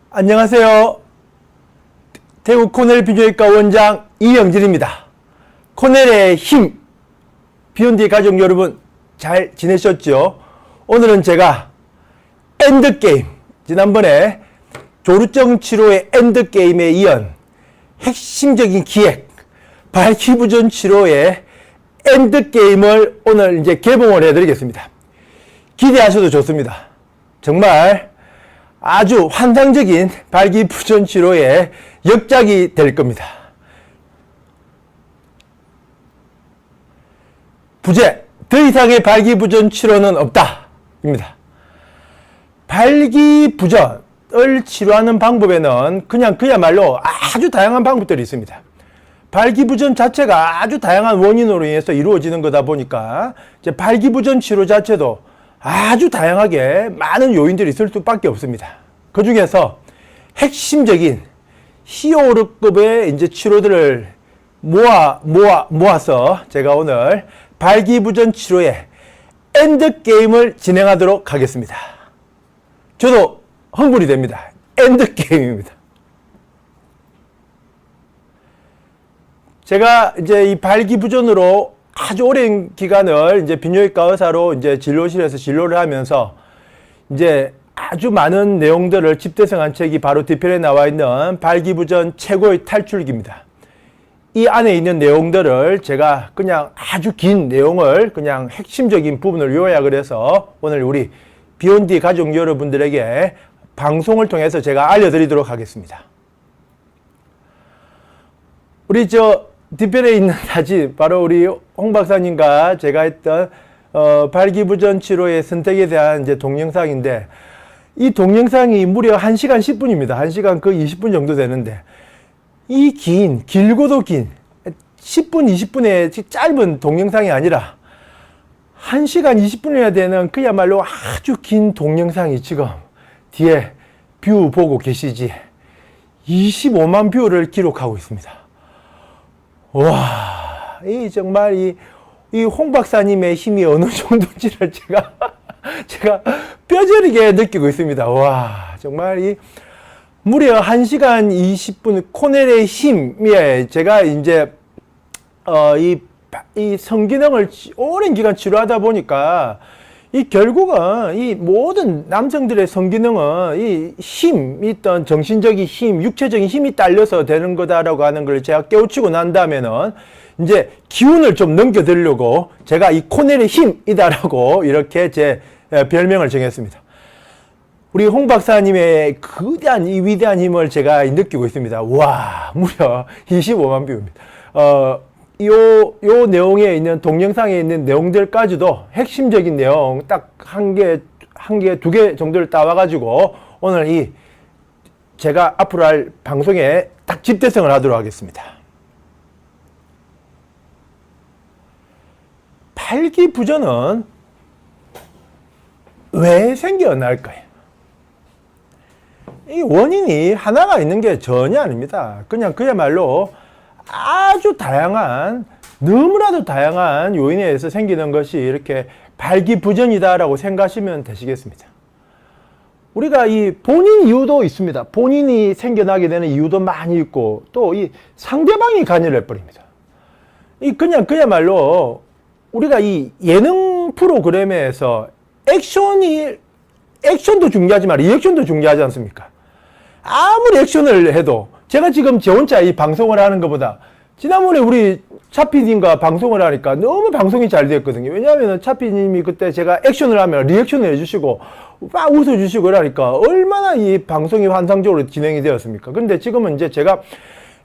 안녕하세요. 대구 코넬 비뇨기과 원장 이영진입니다. 코넬의 힘, 비욘디 가족 여러분 잘 지내셨죠? 오늘은 제가 엔드게임, 지난번에 조루증 치료의 엔드게임에 이은 핵심적인 기획, 발기부전 치료의 엔드게임을 오늘 이제 개봉을 해드리겠습니다. 기대하셔도 좋습니다. 정말 아주 환상적인 발기부전 치료의 역작이 될 겁니다. 부제, 더 이상의 발기부전 치료는 없다 입니다. 발기부전을 치료하는 방법에는 그야말로 아주 다양한 방법들이 있습니다. 발기부전 자체가 아주 다양한 원인으로 인해서 이루어지는 거다 보니까 이제 발기부전 치료 자체도 아주 다양하게 많은 요인들이 있을 수밖에 없습니다. 그 중에서 핵심적인 히어로급의 이제 치료들을 모아서 제가 오늘 발기부전 치료의 엔드게임을 진행하도록 하겠습니다. 저도 흥분이 됩니다. 엔드게임입니다. 제가 이제 이 발기부전으로 아주 오랜 기간을 이제 비뇨기과 의사로 이제 진료실에서 진료를 하면서 이제 아주 많은 내용들을 집대성한 책이 바로 뒤편에 나와 있는 발기부전 최고의 탈출기입니다. 이 안에 있는 내용들을 제가 그냥 아주 긴 내용을 그냥 핵심적인 부분을 요약을 해서 오늘 우리 비욘디 가족 여러분들에게 방송을 통해서 제가 알려드리도록 하겠습니다. 우리 뒤편에 있는 사진, 바로 우리 홍 박사님과 제가 했던 발기부전 치료의 선택에 대한 이제 동영상인데, 이 동영상이 무려 1시간 10분입니다. 1시간 거의 20분 정도 되는데, 이 길고도 긴 10분, 20분의 짧은 동영상이 아니라 1시간 20분이나 되는 그야말로 아주 긴 동영상이 지금 뒤에 뷰 보고 계시지, 25만 뷰를 기록하고 있습니다. 와, 정말 이 홍 박사님의 힘이 어느 정도인지를 제가 뼈저리게 느끼고 있습니다. 와, 정말 무려 1시간 20분 코넬의 힘에 제가 이제 이 성기능을 오랜 기간 치료하다 보니까 결국은 이 모든 남성들의 성기능은 이 있던 정신적인 힘, 육체적인 힘이 딸려서 되는 거다라고 하는 걸 제가 깨우치고 난 다음에는 이제 기운을 좀 넘겨드리려고 제가 이 코넬의 힘이다라고 이렇게 제 별명을 정했습니다. 우리 홍 박사님의 거대한 이 위대한 힘을 제가 느끼고 있습니다. 와, 무려 25만 뷰입니다. 요 내용에 있는 동영상에 있는 내용들까지도 핵심적인 내용 딱 한 개, 두 개 정도를 따와가지고 오늘 제가 앞으로 할 방송에 딱 집대성을 하도록 하겠습니다. 발기부전은 왜 생겨날까요? 이 원인이 하나가 있는 게 전혀 아닙니다. 그야말로 아주 다양한, 너무나도 다양한 요인에 의해서 생기는 것이 이렇게 발기부전이다라고 생각하시면 되시겠습니다. 우리가 본인 이유도 있습니다. 본인이 생겨나게 되는 이유도 많이 있고, 또 상대방이 관여를 해버립니다. 그야말로 우리가 예능 프로그램에서 액션도 중요하지만 리액션도 중요하지 않습니까? 아무리 액션을 해도, 제가 지금 제 혼자 이 방송을 하는 것보다 지난번에 우리 차피님과 방송을 하니까 너무 방송이 잘 됐거든요. 왜냐하면 차피님이 그때 제가 액션을 하면 리액션을 해주시고 막 웃어주시고 그러니까 얼마나 이 방송이 환상적으로 진행이 되었습니까? 근데 지금은 이제 제가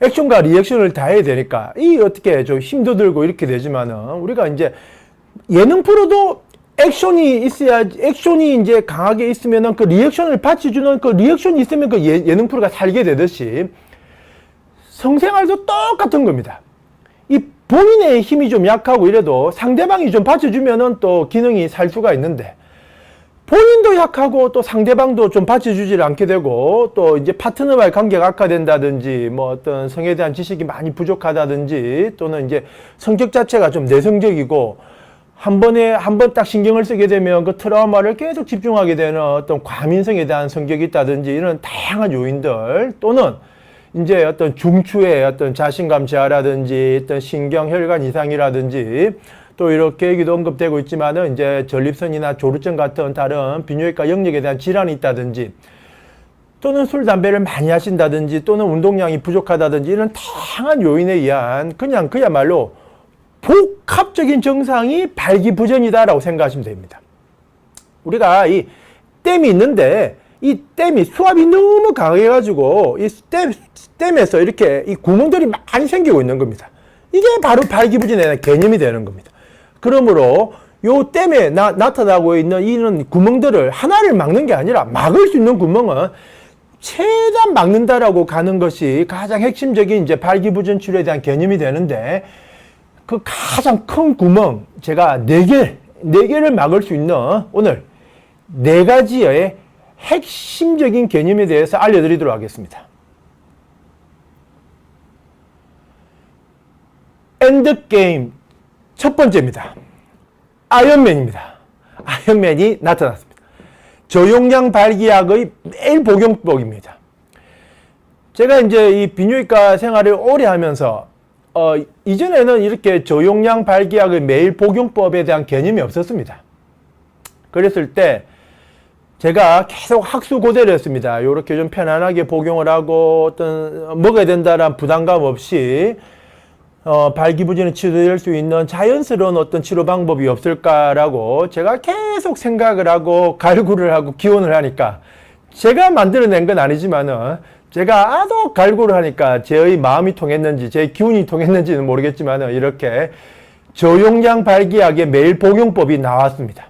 액션과 리액션을 다 해야 되니까 어떻게 좀 힘도 들고 이렇게 되지만은, 우리가 이제 예능 프로도 액션이 있어야지, 액션이 이제 강하게 있으면은 그 리액션을 받쳐주는 그 리액션이 있으면 그 예능 프로가 살게 되듯이 성생활도 똑같은 겁니다. 본인의 힘이 좀 약하고 이래도 상대방이 좀 받쳐주면은 또 기능이 살 수가 있는데, 본인도 약하고 또 상대방도 좀 받쳐주질 않게 되고, 또 이제 파트너와의 관계가 악화된다든지, 뭐 어떤 성에 대한 지식이 많이 부족하다든지, 또는 이제 성격 자체가 좀 내성적이고 한 번 딱 신경을 쓰게 되면 그 트라우마를 계속 집중하게 되는 어떤 과민성에 대한 성격이 있다든지 이런 다양한 요인들, 또는 이제 어떤 중추의 어떤 자신감 저하라든지 어떤 신경 혈관 이상이라든지, 또 이렇게 여기도 언급되고 있지만은 이제 전립선이나 조루증 같은 다른 비뇨기과 영역에 대한 질환이 있다든지, 또는 술, 담배를 많이 하신다든지, 또는 운동량이 부족하다든지, 이런 다양한 요인에 의한 그냥 그야말로 복합적인 증상이 발기부전이다라고 생각하시면 됩니다. 우리가 이 댐이 있는데, 이 댐이 수압이 너무 강해가지고 이 댐에서 이렇게 이 구멍들이 많이 생기고 있는 겁니다. 이게 바로 발기부전에 대한 개념이 되는 겁니다. 그러므로 요 댐에 나타나고 있는 이런 구멍들을 하나를 막는 게 아니라 막을 수 있는 구멍은 최대한 막는다라고 가는 것이 가장 핵심적인 이제 발기부전 치료에 대한 개념이 되는데, 그 가장 큰 구멍, 제가 4개를 막을 수 있는 오늘 4가지의 핵심적인 개념에 대해서 알려드리도록 하겠습니다. 엔드게임 첫 번째입니다. 아이언맨입니다. 아이언맨이 나타났습니다. 저용량 발기약의 매일 복용법입니다. 제가 이제 이 비뇨기과 생활을 오래 하면서 이전에는 이렇게 저용량 발기약의 매일 복용법에 대한 개념이 없었습니다. 그랬을 때 제가 계속 학수고대를 했습니다. 이렇게 좀 편안하게 복용을 하고 어떤 먹어야 된다는 부담감 없이 발기부전이 치료될 수 있는 자연스러운 어떤 치료 방법이 없을까라고 제가 계속 생각을 하고 갈구를 하고 기원을 하니까, 제가 만들어낸 건 아니지만은 제가 아도 갈구를 하니까 제의 마음이 통했는지 제 기운이 통했는지는 모르겠지만은 이렇게 저용량 발기약의 매일 복용법이 나왔습니다.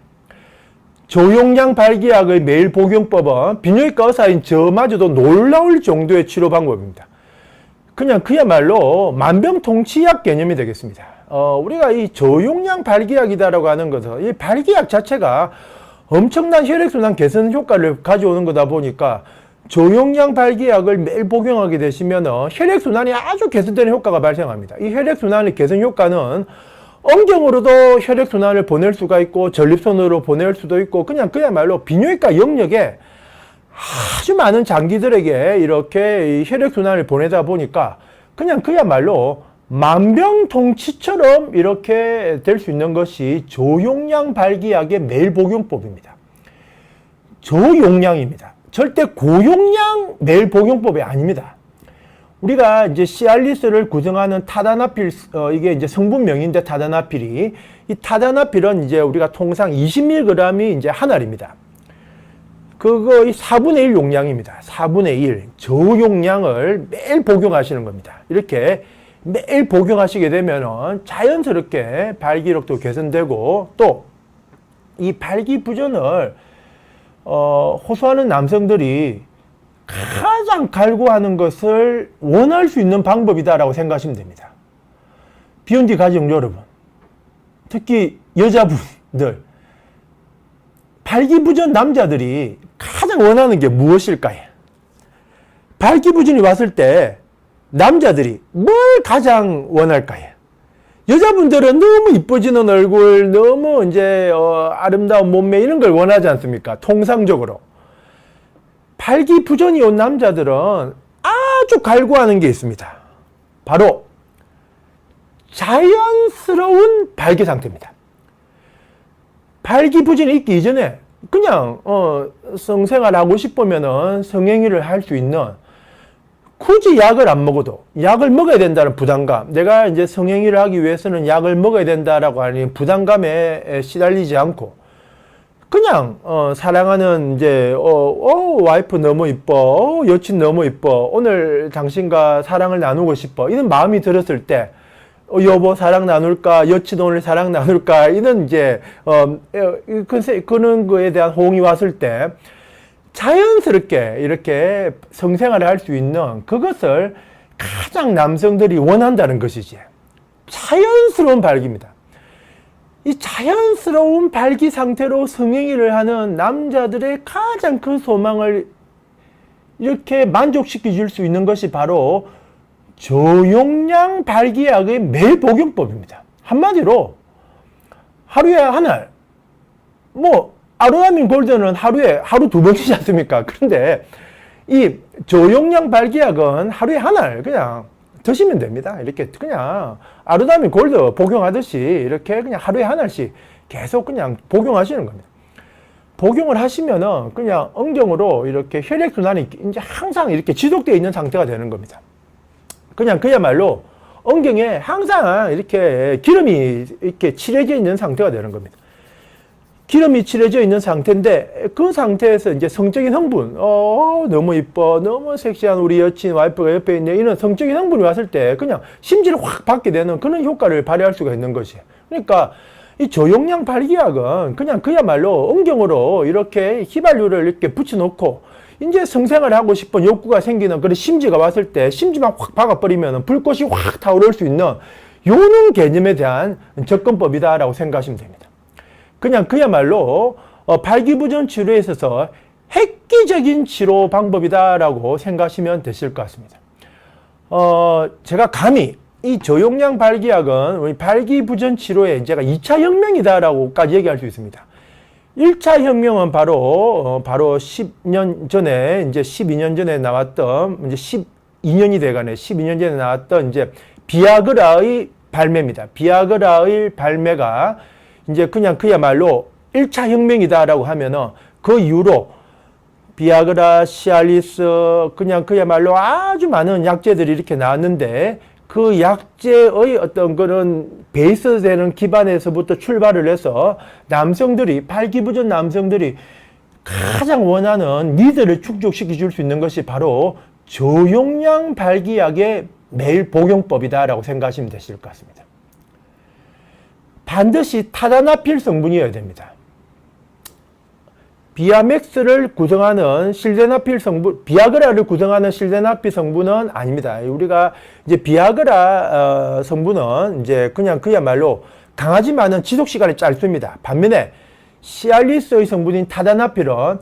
저용량 발기약의 매일 복용법은 비뇨기과 의사인 저마저도 놀라울 정도의 치료 방법입니다. 그냥 그야말로 만병통치약 개념이 되겠습니다. 우리가 이 저용량 발기약이다라고 하는 것은 이 발기약 자체가 엄청난 혈액순환 개선 효과를 가져오는 거다 보니까, 저용량 발기약을 매일 복용하게 되시면 혈액순환이 아주 개선되는 효과가 발생합니다. 이 혈액순환의 개선 효과는 엉경으로도 혈액순환을 보낼 수가 있고, 전립선으로 보낼 수도 있고, 그냥 그야말로 비뇨기과 영역에 아주 많은 장기들에게 이렇게 혈액순환을 보내다 보니까 그냥 그야말로 만병통치처럼 이렇게 될 수 있는 것이 저용량 발기약의 매일 복용법입니다. 저용량입니다. 절대 고용량 매일 복용법이 아닙니다. 우리가 이제 시알리스를 구성하는 타다나필, 이게 이제 성분명인데 타다나필이, 이 타다나필은 이제 우리가 통상 20mg이 이제 한 알입니다. 그거 4분의 1 용량입니다. 4분의 1. 저용량을 매일 복용하시는 겁니다. 이렇게 매일 복용하시게 되면 자연스럽게 발기력도 개선되고, 또 이 발기부전을 호소하는 남성들이 가장 갈구하는 것을 원할 수 있는 방법이다라고 생각하시면 됩니다. 비욘디 가족 여러분, 특히 여자분들, 발기부전 남자들이 가장 원하는 게 무엇일까요? 발기부전이 왔을 때 남자들이 뭘 가장 원할까요? 여자분들은 너무 이뻐지는 얼굴, 너무 이제 아름다운 몸매 이런 걸 원하지 않습니까? 통상적으로. 발기부전이 온 남자들은 아주 갈구하는 게 있습니다. 바로 자연스러운 발기 상태입니다. 발기부전이 있기 이전에 그냥 성생활 하고 싶으면은 성행위를 할 수 있는, 굳이 약을 안 먹어도 약을 먹어야 된다는 부담감, 내가 이제 성행위를 하기 위해서는 약을 먹어야 된다라고 하는 부담감에 시달리지 않고, 그냥 사랑하는 이제 와이프 너무 이뻐, 여친 너무 이뻐, 오늘 당신과 사랑을 나누고 싶어, 이런 마음이 들었을 때 여보 사랑 나눌까, 여친 오늘 사랑 나눌까, 이런 이제 그런 거에 대한 호응이 왔을 때 자연스럽게 이렇게 성생활을 할 수 있는 그것을 가장 남성들이 원한다는 것이지. 자연스러운 발기입니다. 이 자연스러운 발기 상태로 성행위를 하는 남자들의 가장 큰 소망을 이렇게 만족시켜 줄 수 있는 것이 바로 저용량 발기약의 매일 복용법입니다. 한마디로 하루에 한 알. 뭐 아로나민 골드는 하루 2번 쓰지 않습니까? 그런데 이 저용량 발기약은 하루에 한 알 그냥 드시면 됩니다. 이렇게 그냥 아로나민 골드 복용하듯이 이렇게 그냥 하루에 한 알씩 계속 그냥 복용하시는 겁니다. 복용을 하시면은 그냥 엉경으로 이렇게 혈액순환이 이제 항상 이렇게 지속되어 있는 상태가 되는 겁니다. 그냥 그야말로 엉경에 항상 이렇게 기름이 이렇게 칠해져 있는 상태가 되는 겁니다. 기름이 칠해져 있는 상태인데 그 상태에서 이제 성적인 흥분, 너무 이뻐, 너무 섹시한 우리 여친, 와이프가 옆에 있네, 이런 성적인 흥분이 왔을 때 그냥 심지를 확 받게 되는 그런 효과를 발휘할 수가 있는 것이. 그러니까 이 저용량 발기약은 그냥 그야말로 엉경으로 이렇게 휘발유를 이렇게 붙여놓고 이제 성생활을 하고 싶은 욕구가 생기는 그런 심지가 왔을 때 심지만 확 박아버리면 불꽃이 확 타오를 수 있는 요런 개념에 대한 접근법이다라고 생각하시면 됩니다. 그냥 그야말로 발기부전 치료에 있어서 획기적인 치료 방법이다라고 생각하시면 되실 것 같습니다. 제가 감히 이 저용량 발기약은 우리 발기부전 치료의 제가 2차 혁명이다라고까지 얘기할 수 있습니다. 1차 혁명은 바로 10년 전에, 이제 12년 전에 나왔던, 이제 12년이 돼가네. 12년 전에 나왔던 이제 비아그라의 발매입니다. 비아그라의 발매가 이제 그냥 그야말로 1차 혁명이다라고 하면은 그 이후로 비아그라, 시알리스, 그냥 그야말로 아주 많은 약제들이 이렇게 나왔는데 그 약제의 어떤 그런 베이스 되는 기반에서부터 출발을 해서 남성들이, 발기부전 남성들이 가장 원하는 니드를 충족시켜 줄 수 있는 것이 바로 저용량 발기약의 매일 복용법이다라고 생각하시면 되실 것 같습니다. 반드시 타다나필 성분이어야 됩니다. 비아맥스를 구성하는 실데나필 성분, 비아그라를 구성하는 실데나필 성분은 아닙니다. 우리가 이제 비아그라 성분은 이제 그냥 그야말로 강하지만은 지속 시간이 짧습니다. 반면에 시알리스의 성분인 타다나필은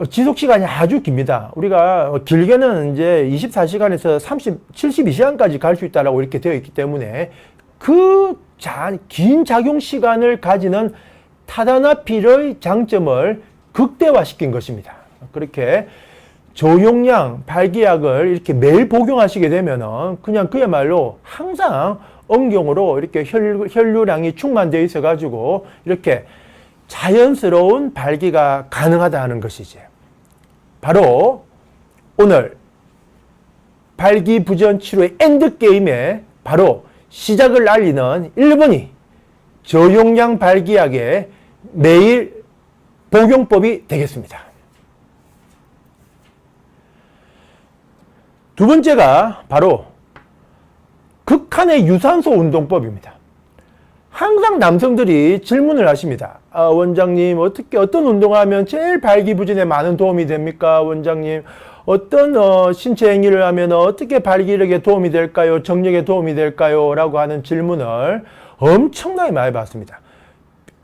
지속 시간이 아주 깁니다. 우리가 길게는 이제 24시간에서 72시간까지 갈 수 있다라고 이렇게 되어 있기 때문에 그 긴 작용 시간을 가지는 타다나필의 장점을 극대화시킨 것입니다. 그렇게 저용량 발기약을 이렇게 매일 복용하시게 되면은 그냥 그야말로 항상 엉경으로 이렇게 혈류량이 충만되어 있어 가지고 이렇게 자연스러운 발기가 가능하다는 것이지. 바로 오늘 발기부전 치료의 엔드게임에 바로 시작을 알리는 1번이 저용량 발기약의 매일 복용법이 되겠습니다. 두 번째가 바로 극한의 유산소 운동법입니다. 항상 남성들이 질문을 하십니다. 원장님, 어떤 운동을 하면 제일 발기부전에 많은 도움이 됩니까? 원장님, 어떤 신체 행위를 하면 어떻게 발기력에 도움이 될까요? 정력에 도움이 될까요? 라고 하는 질문을 엄청나게 많이 받습니다.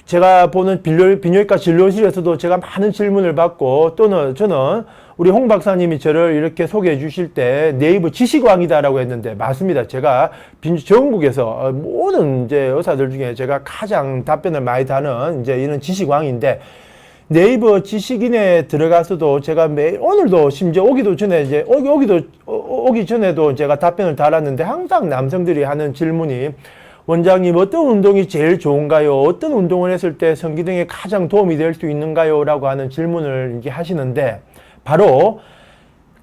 제가 보는 비뇨기과 진료실에서도 제가 많은 질문을 받고 또는 저는 우리 홍 박사님이 저를 이렇게 소개해 주실 때 네이버 지식왕이다라고 했는데 맞습니다. 제가 전국에서 모든 이제 의사들 중에 제가 가장 답변을 많이 다는 이제 이런 지식왕인데 네이버 지식인에 들어가서도 제가 오늘도 심지어 오기 전에도 제가 답변을 달았는데 항상 남성들이 하는 질문이 원장님 어떤 운동이 제일 좋은가요? 어떤 운동을 했을 때 성기능에 가장 도움이 될 수 있는가요? 라고 하는 질문을 이렇게 하시는데 바로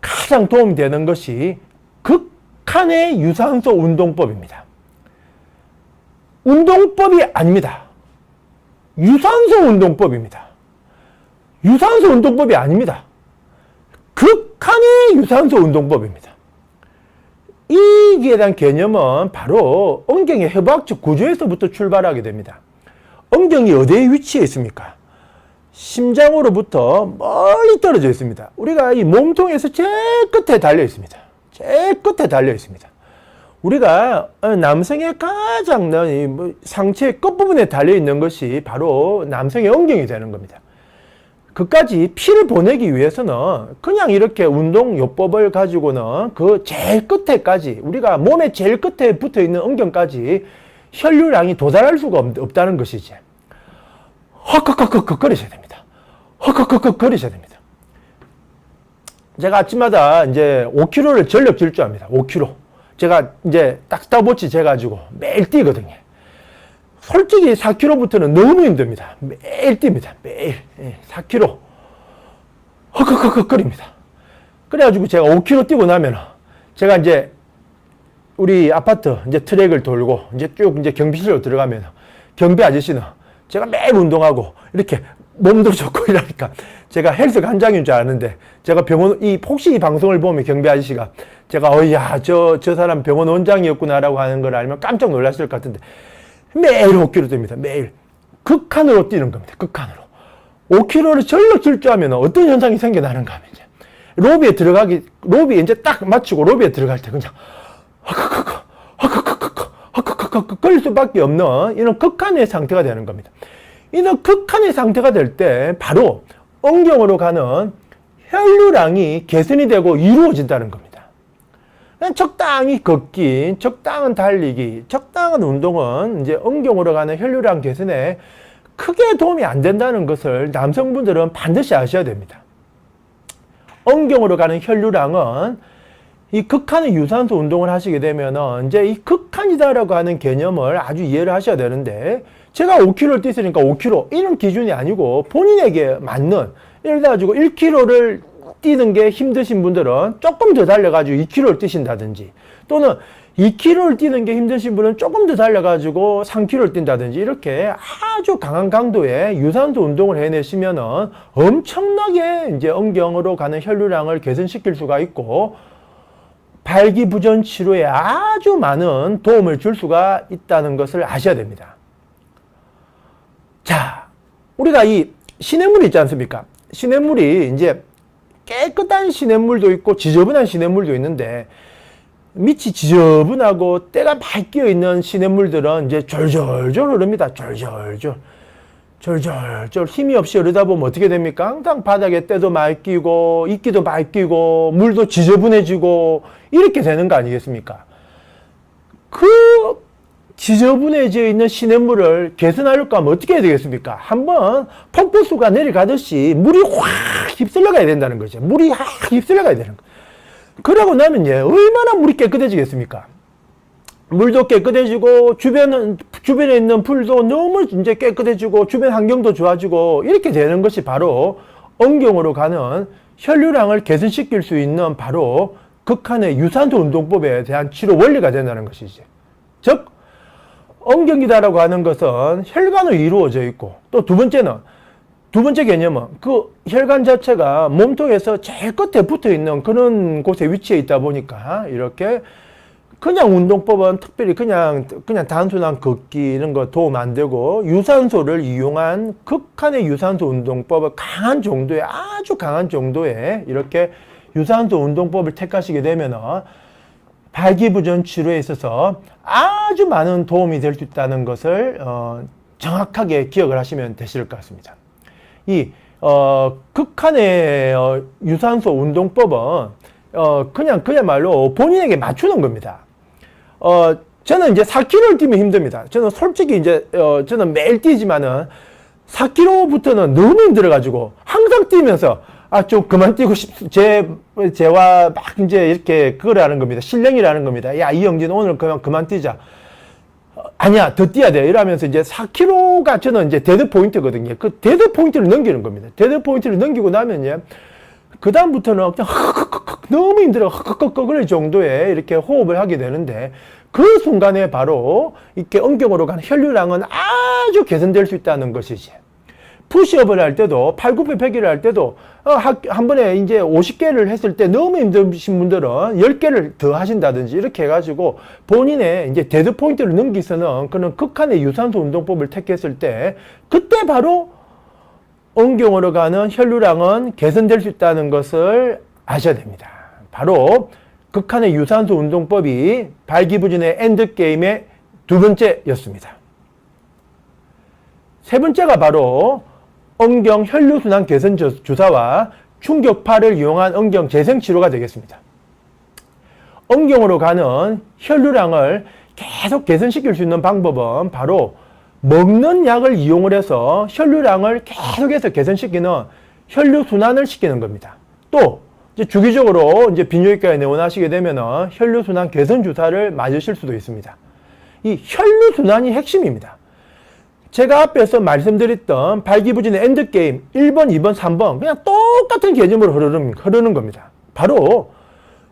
가장 도움이 되는 것이 극한의 유산소 운동법입니다. 운동법이 아닙니다. 유산소 운동법입니다. 유산소 운동법이 아닙니다. 극한의 유산소 운동법입니다. 이에 대한 개념은 바로 엉경의 해부학적 구조에서부터 출발하게 됩니다. 엉경이 어디에 위치해 있습니까? 심장으로부터 멀리 떨어져 있습니다. 우리가 이 몸통에서 제일 끝에 달려 있습니다. 제일 끝에 달려 있습니다. 우리가 남성의 가장 상체 끝부분에 달려 있는 것이 바로 남성의 엉경이 되는 겁니다. 그까지 피를 보내기 위해서는 그냥 이렇게 운동요법을 가지고는 그 제일 끝에까지 우리가 몸의 제일 끝에 붙어 있는 엉경까지 혈류량이 도달할 수가 없다는 것이지. 헉헉헉헉 거리셔야 됩니다. 헉헉헉 거리셔야 됩니다. 제가 아침마다 이제 5km를 전력 질주합니다. 5km. 제가 이제 딱 스탑워치 재가지고 매일 뛰거든요. 솔직히 4km부터는 너무 힘듭니다. 매일 뜁니다. 매일. 4km. 헉헉헉 거립니다. 그래가지고 제가 5km 뛰고 나면 제가 이제 우리 아파트 이제 트랙을 돌고 이제 쭉 이제 경비실로 들어가면 경비 아저씨는 제가 매일 운동하고 이렇게 몸도 좋고 이러니까 제가 헬스 관장인 줄 아는데 제가 병원 혹시 이 방송을 보면 경비 아저씨가 제가 어이야 저 사람 병원 원장이었구나라고 하는 걸 알면 깜짝 놀랐을 것 같은데 매일 5km 뜁니다. 매일 극한으로 뛰는 겁니다. 극한으로 5km를 전력 질주하면 어떤 현상이 생겨나는가 하면 이제 로비에 이제 딱 마치고 로비에 들어갈 때 그냥 헉헉헉 걸릴 수밖에 없는 이런 극한의 상태가 되는 겁니다. 이런 극한의 상태가 될 때 바로 엉경으로 가는 혈류량이 개선이 되고 이루어진다는 겁니다. 적당히 걷기, 적당한 달리기, 적당한 운동은 이제 엉경으로 가는 혈류량 개선에 크게 도움이 안 된다는 것을 남성분들은 반드시 아셔야 됩니다. 엉경으로 가는 혈류량은 이 극한의 유산소 운동을 하시게 되면 이제 이 극한이다라고 하는 개념을 아주 이해를 하셔야 되는데 제가 5km를 뛰으니까 5km 이런 기준이 아니고 본인에게 맞는 예를 들어가지고 1km를 뛰는 게 힘드신 분들은 조금 더 달려가지고 2km를 뛰신다든지 또는 2km를 뛰는 게 힘드신 분은 조금 더 달려가지고 3km를 뛴다든지 이렇게 아주 강한 강도의 유산소 운동을 해내시면은 엄청나게 이제 엉경으로 가는 혈류량을 개선시킬 수가 있고 발기부전 치료에 아주 많은 도움을 줄 수가 있다는 것을 아셔야 됩니다. 자, 우리가 이 시냇물이 있지 않습니까? 시냇물이 이제 깨끗한 시냇물도 있고 지저분한 시냇물도 있는데 밑이 지저분하고 때가 많이 끼어 있는 시냇물들은 이제 졸졸졸 흐릅니다. 졸졸졸 힘이 없이 흐르다 보면 어떻게 됩니까? 항상 바닥에 때도 많이 끼고 이끼도 많이 끼고 물도 지저분해지고 이렇게 되는 거 아니겠습니까? 그 지저분해져 있는 시냇물을 개선하려고 하면 어떻게 해야 되겠습니까? 한번 폭포수가 내려가듯이 물이 확 휩쓸려 가야 된다는 거죠. 물이 확 휩쓸려 가야 되는 거예요. 그러고 나면 얼마나 물이 깨끗해지겠습니까? 물도 깨끗해지고 주변에 있는 풀도 너무 이제 깨끗해지고 주변 환경도 좋아지고 이렇게 되는 것이 바로 엉경으로 가는 혈류량을 개선시킬 수 있는 바로 극한의 유산소 운동법에 대한 치료 원리가 된다는 것이지. 즉 엉경이다라고 하는 것은 혈관으로 이루어져 있고 또 두 번째 개념은 그 혈관 자체가 몸통에서 제일 끝에 붙어 있는 그런 곳에 위치해 있다 보니까 이렇게 그냥 운동법은 특별히 그냥 단순한 걷기 이런 거 도움 안 되고 유산소를 이용한 극한의 유산소 운동법을 아주 강한 정도의 이렇게 유산소 운동법을 택하시게 되면은 발기부전 치료에 있어서 아주 많은 도움이 될 수 있다는 것을 정확하게 기억을 하시면 되실 것 같습니다. 이 극한의 유산소 운동법은 그야말로 본인에게 맞추는 겁니다. 저는 이제 4km를 뛰면 힘듭니다. 저는 솔직히 저는 매일 뛰지만은 4km부터는 너무 힘들어가지고 항상 뛰면서 좀 그만 뛰고 제와 막 이제 이렇게 그거라는 겁니다. 실력이라는 겁니다. 야, 이영진 오늘 그만 뛰자. 아니야, 더 뛰어야 돼. 이러면서 이제 4km가 저는 이제 데드 포인트거든요. 그 데드 포인트를 넘기는 겁니다. 데드 포인트를 넘기고 나면요. 그다음부터는 그냥 너무 힘들어. 헉헉헉 정도의 이렇게 호흡을 하게 되는데 그 순간에 바로 이렇게 엉경으로 가는 혈류량은 아주 개선될 수 있다는 것이지. 푸시업을 할 때도, 팔굽혀 펴기를 할 때도, 한 번에 이제 50개를 했을 때 너무 힘드신 분들은 10개를 더 하신다든지 이렇게 해가지고 본인의 이제 데드 포인트를 넘기서는 그런 극한의 유산소 운동법을 택했을 때 그때 바로 엉경으로 가는 혈류량은 개선될 수 있다는 것을 아셔야 됩니다. 바로 극한의 유산소 운동법이 발기부전의 엔드게임의 두 번째였습니다. 세 번째가 바로 엉경 혈류순환 개선 주사와 충격파를 이용한 엉경 재생치료가 되겠습니다. 엉경으로 가는 혈류량을 계속 개선시킬 수 있는 방법은 바로 먹는 약을 이용을 해서 혈류량을 계속해서 개선시키는 혈류순환을 시키는 겁니다. 또 이제 주기적으로 이제 비뇨기과에 내원하시게 되면은 혈류순환 개선 주사를 맞으실 수도 있습니다. 이 혈류순환이 핵심입니다. 제가 앞에서 말씀드렸던 발기부전의 엔드게임 1번, 2번, 3번 그냥 똑같은 개념으로 흐르는 겁니다. 바로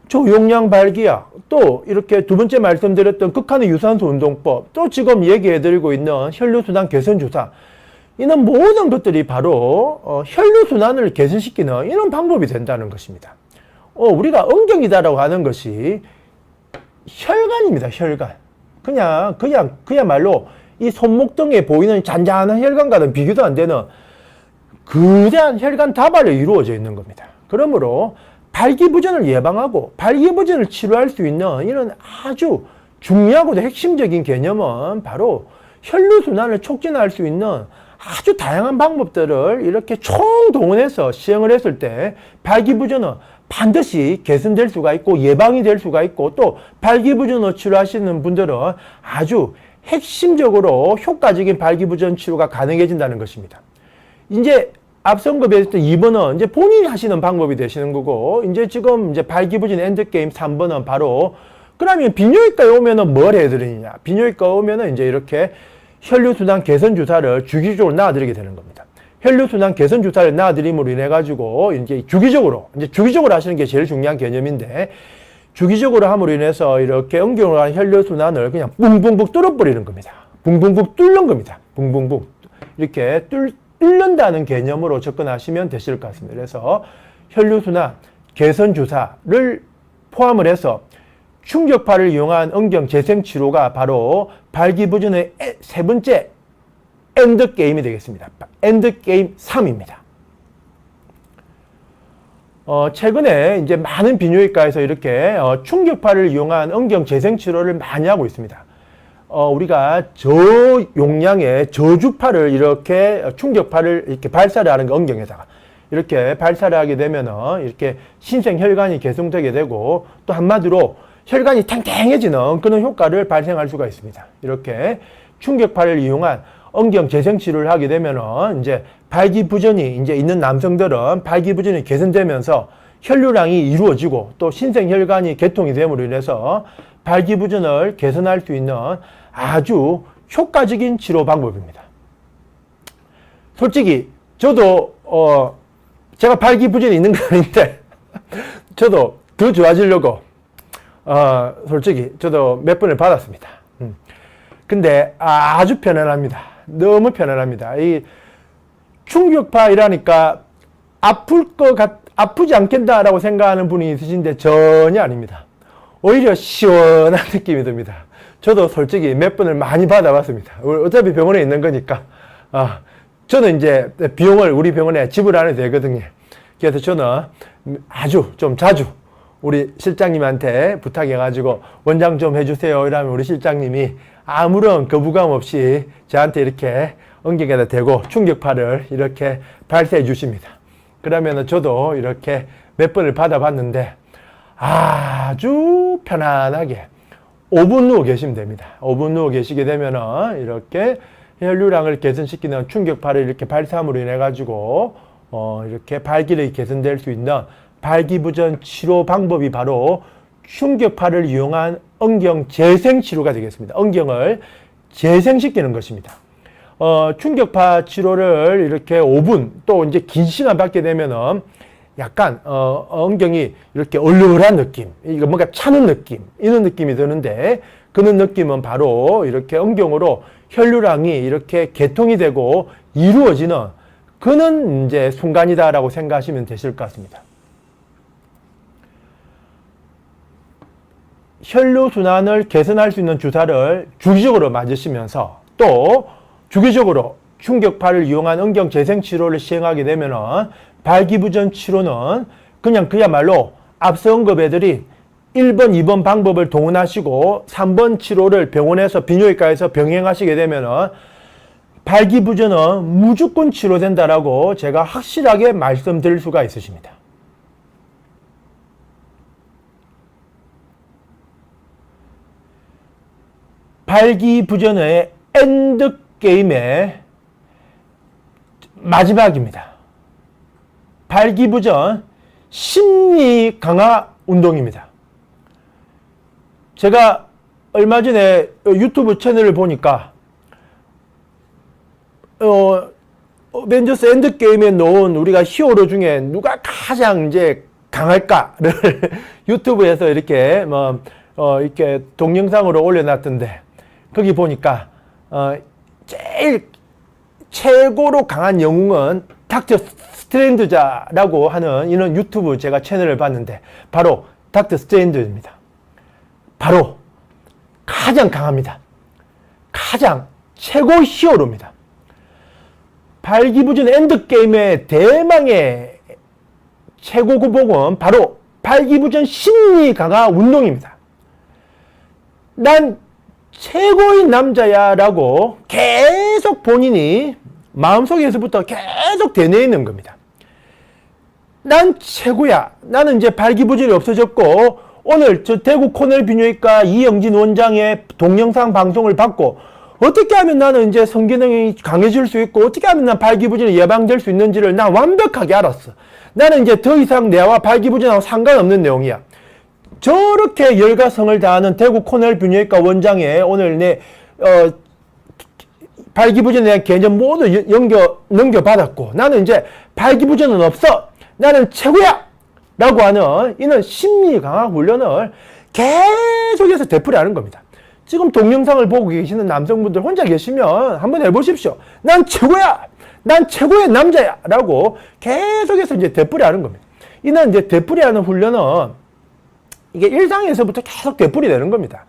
저용량 발기약, 또 이렇게 두 번째 말씀드렸던 극한의 유산소 운동법, 또 지금 얘기해드리고 있는 혈류순환 개선 주사, 이런 모든 것들이 바로 혈류순환을 개선시키는 이런 방법이 된다는 것입니다. 우리가 응경이다라고 하는 것이 혈관입니다. 혈관. 그야말로 이 손목 등에 보이는 잔잔한 혈관과는 비교도 안 되는 거대한 혈관 다발로 이루어져 있는 겁니다. 그러므로 발기부전을 예방하고 발기부전을 치료할 수 있는 이런 아주 중요하고도 핵심적인 개념은 바로 혈류순환을 촉진할 수 있는 아주 다양한 방법들을 이렇게 총동원해서 시행을 했을 때 발기부전은 반드시 개선될 수가 있고 예방이 될 수가 있고, 또 발기부전을 치료하시는 분들은 아주 핵심적으로 효과적인 발기부전 치료가 가능해진다는 것입니다. 이제 앞서 언급했던 2번은 이제 본인이 하시는 방법이 되시는 거고, 이제 지금 이제 발기부전 엔드게임 3번은 바로, 그러면 비뇨기과에 오면은 뭘 해드리느냐. 비뇨기과에 오면은 이제 이렇게 혈류순환 개선 주사를 주기적으로 놔드리게 되는 겁니다. 혈류순환 개선 주사를 놔드림으로 인해 가지고 이제 주기적으로 하시는 게 제일 중요한 개념인데, 주기적으로 함으로 인해서 이렇게 응경을 한 혈류순환을 그냥 붕붕붕 뚫어버리는 겁니다. 붕붕붕 뚫는 겁니다. 붕붕붕. 이렇게 뚫는다는 개념으로 접근하시면 되실 것 같습니다. 그래서 혈류순환 개선 주사를 포함을 해서 충격파를 이용한 응경 재생 치료가 바로 발기부전의 세 번째 엔드게임이 되겠습니다. 엔드게임 3입니다. 최근에 이제 많은 비뇨기과에서 이렇게 충격파를 이용한 응경 재생 치료를 많이 하고 있습니다. 우리가 저용량의 저주파를 이렇게 충격파를 이렇게 발사를 하는 거, 응경에다가 이렇게 발사를 하게 되면은 이렇게 신생혈관이 개성되게 되고, 또 한마디로 혈관이 탱탱해지는 그런 효과를 발생할 수가 있습니다. 이렇게 충격파를 이용한 응경 재생 치료를 하게 되면은 이제 발기부전이 이제 있는 남성들은 발기부전이 개선되면서 혈류량이 이루어지고, 또 신생혈관이 개통이 됨으로 인해서 발기부전을 개선할 수 있는 아주 효과적인 치료 방법입니다. 솔직히 저도 제가 발기부전이 있는 건 아닌데 저도 더 좋아지려고 솔직히 저도 몇 번을 받았습니다. 근데 아주 편안합니다. 너무 편안합니다. 이 충격파이라니까 아프지 않겠다라고 생각하는 분이 있으신데 전혀 아닙니다. 오히려 시원한 느낌이 듭니다. 저도 솔직히 몇 번을 많이 받아봤습니다. 어차피 병원에 있는 거니까. 저는 이제 비용을 우리 병원에 지불하는 되거든요. 그래서 저는 아주 좀 자주 우리 실장님한테 부탁해가지고 원장 좀 해주세요 이러면 우리 실장님이 아무런 거부감 없이 저한테 이렇게 응경에다 대고 충격파를 이렇게 발사해 주십니다. 그러면 저도 이렇게 몇 번을 받아봤는데 아주 편안하게 5분 누워 계시면 됩니다. 5분 누워 계시게 되면은 이렇게 혈류량을 개선시키는 충격파를 이렇게 발사함으로 인해 가지고 이렇게 발기력이 개선될 수 있는 발기부전 치료 방법이 바로 충격파를 이용한 응경 재생 치료가 되겠습니다. 응경을 재생시키는 것입니다. 충격파 치료를 이렇게 5분 또 이제 긴 시간 받게 되면은 약간 응경이 이렇게 얼얼한 느낌, 이거 뭔가 차는 느낌, 이런 느낌이 드는데, 그런 느낌은 바로 이렇게 응경으로 혈류량이 이렇게 개통이 되고 이루어지는 그런 이제 순간이다라고 생각하시면 되실 것 같습니다. 혈류순환을 개선할 수 있는 주사를 주기적으로 맞으시면서 또 주기적으로 충격파를 이용한 응경 재생 치료를 시행하게 되면은 발기부전 치료는 그냥 그야말로 앞서 언급해드린 1번, 2번 방법을 동원하시고 3번 치료를 병원에서 비뇨기과에서 병행하시게 되면은 발기부전은 무조건 치료된다라고 제가 확실하게 말씀드릴 수가 있으십니다. 발기부전의 엔드게임의 마지막입니다. 발기부전 심리 강화 운동입니다. 제가 얼마 전에 유튜브 채널을 보니까 어벤져스 엔드게임에 놓은 우리가 히어로 중에 누가 가장 이제 강할까를 유튜브에서 이렇게 이렇게 동영상으로 올려놨던데, 거기 보니까 제일 최고로 강한 영웅은 닥터 스트레인드자라고 하는 이런 유튜브 제가 채널을 봤는데, 바로 닥터 스트레인드입니다. 바로 가장 강합니다. 가장 최고 히어로입니다. 발기부전 엔드게임의 대망의 최고 구복은 바로 발기부전 심리 강화 운동입니다. 난 최고의 남자야 라고 계속 본인이 마음속에서부터 계속 되뇌이는 겁니다. 난 최고야. 나는 이제 발기부전이 없어졌고, 오늘 저 대구 코넬 비뇨기과 이영진 원장의 동영상 방송을 받고, 어떻게 하면 나는 이제 성기능이 강해질 수 있고, 어떻게 하면 난 발기부전이 예방될 수 있는지를 난 완벽하게 알았어. 나는 이제 더 이상 내와 발기부전하고 상관없는 내용이야. 저렇게 열과성을 다하는 대구 코넬 비뇨기과 원장의 오늘 내 발기부전에 대한 개념 모두 넘겨받았고, 나는 이제 발기부전은 없어. 나는 최고야! 라고 하는 이런 심리 강화 훈련을 계속해서 되풀이하는 겁니다. 지금 동영상을 보고 계시는 남성분들 혼자 계시면 한번 해보십시오. 난 최고야! 난 최고의 남자야! 라고 계속해서 이제 되풀이하는 겁니다. 이는 이제 되풀이하는 훈련은 이게 일상에서부터 계속 되풀이되는 겁니다.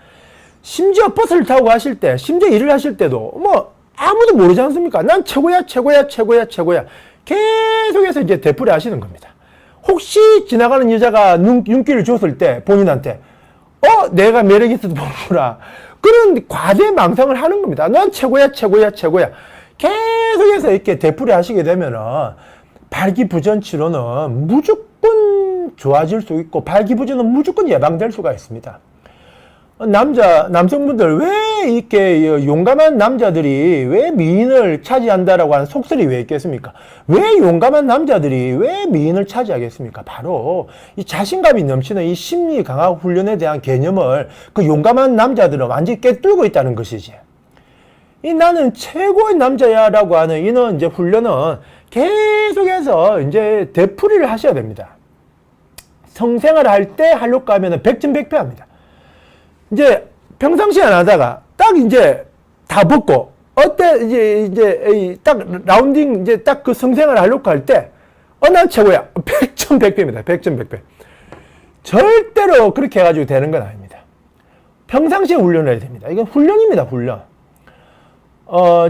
심지어 버스를 타고 가실 때, 심지어 일을 하실 때도 아무도 모르지 않습니까? 난 최고야, 최고야, 최고야, 최고야. 계속해서 이제 되풀이 하시는 겁니다. 혹시 지나가는 여자가 눈길을 줬을 때 본인한테 내가 매력 있어도 보구나, 그런 과대망상을 하는 겁니다. 난 최고야, 최고야, 최고야. 계속해서 이렇게 되풀이 하시게 되면은 발기부전 치료는 무조건 좋아질 수 있고, 발기부전은 무조건 예방될 수가 있습니다. 남성분들 왜 이렇게 용감한 남자들이 왜 미인을 차지한다라고 하는 속설이 왜 있겠습니까? 왜 용감한 남자들이 왜 미인을 차지하겠습니까? 바로 이 자신감이 넘치는 이 심리 강화 훈련에 대한 개념을 그 용감한 남자들은 완전히 꿰뚫고 있다는 것이지. 이 나는 최고의 남자야 라고 하는 이런 이제 훈련은 계속해서 이제 되풀이를 하셔야 됩니다. 성생활 할 때 하려고 하면은 백전백패합니다. 이제 평상시에 안 하다가 딱 이제 다 벗고 이제 딱 라운딩 이제 딱 그 성생활 하려고 할 때 난 최고야. 백전백패입니다. 백전백패. 절대로 그렇게 해가지고 되는 건 아닙니다. 평상시에 훈련을 해야 됩니다. 이건 훈련입니다. 훈련.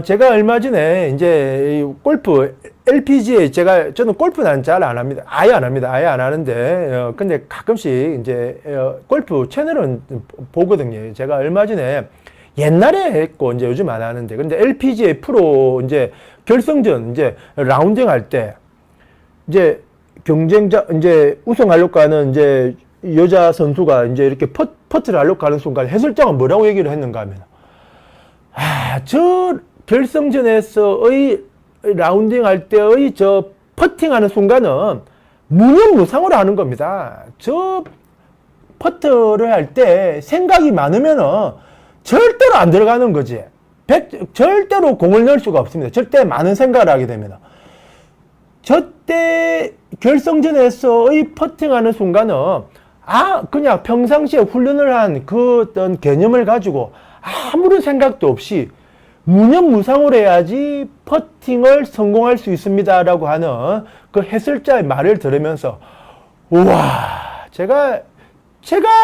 제가 얼마 전에 이제 골프 LPGA 저는 골프는 잘 안 합니다. 아예 안 합니다. 아예 안 하는데 근데 가끔씩 이제 골프 채널은 보거든요. 제가 얼마 전에 옛날에 했고 이제 요즘 안 하는데, 근데 LPGA 프로 이제 결승전 이제 라운딩 할 때 이제 경쟁자 이제 우승하려고 하는 이제 여자 선수가 이제 이렇게 퍼트를 하려고 하는 순간 해설장은 뭐라고 얘기를 했는가 하면, 저 결승전에서의 라운딩 할 때의 저 퍼팅하는 순간은 무념무상으로 하는 겁니다. 저 퍼트를 할 때 생각이 많으면은 절대로 안 들어가는 거지. 절대로 공을 넣을 수가 없습니다. 절대 많은 생각을 하게 되면. 저때 결승전에서의 퍼팅하는 순간은 그냥 평상시에 훈련을 한 그 어떤 개념을 가지고 아무런 생각도 없이 무념무상으로 해야지 퍼팅을 성공할 수 있습니다 라고 하는 그 해설자의 말을 들으면서, 우와, 제가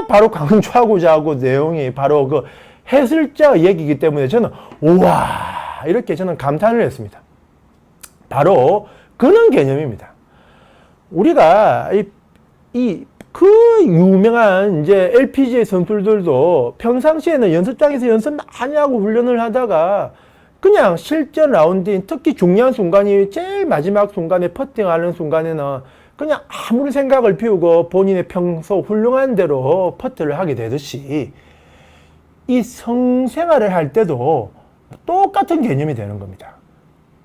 바로 강조하고자 하고 내용이 바로 그 해설자 얘기이기 때문에 저는 우와 이렇게 저는 감탄을 했습니다. 바로 그런 개념입니다. 우리가 그 유명한 이제 LPGA 선수들도 평상시에는 연습장에서 연습 많이 하고 훈련을 하다가 그냥 실전 라운딩, 특히 중요한 순간이 제일 마지막 순간에 퍼팅하는 순간에는 그냥 아무런 생각을 비우고 본인의 평소 훌륭한 대로 퍼트를 하게 되듯이, 이 성생활을 할 때도 똑같은 개념이 되는 겁니다.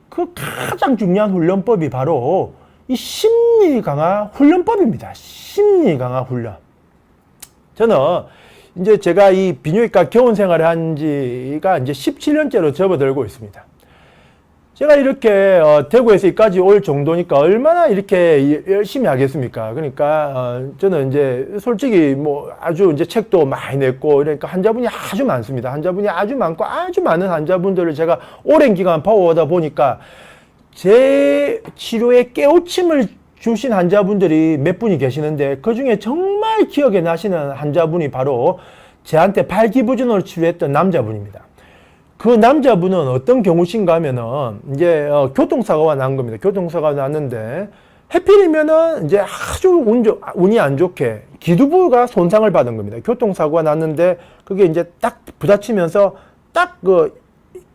그 가장 중요한 훈련법이 바로 이 심리 강화 훈련법입니다. 심리 강화 훈련. 저는 이제 제가 이 비뇨기과 개원 생활을 한 지가 이제 17년째로 접어들고 있습니다. 제가 이렇게 대구에서 여기까지 올 정도니까 얼마나 이렇게 열심히 하겠습니까? 그러니까 저는 이제 솔직히 뭐 아주 이제 책도 많이 냈고 그러니까 환자분이 아주 많습니다. 환자분이 아주 많고 아주 많은 환자분들을 제가 오랜 기간 봐오다 보니까 제 치료에 깨우침을 주신 환자분들이 몇 분이 계시는데 그중에 정말 기억에 나시는 환자분이 바로 저한테 발기부전으로 치료했던 남자분입니다. 그 남자분은 어떤 경우신가 하면은 이제 교통사고가 난 겁니다. 교통사고가 났는데 해필이면은 이제 아주 운이 안 좋게 기두부가 손상을 받은 겁니다. 교통사고가 났는데 그게 이제 딱 부딪히면서 딱 그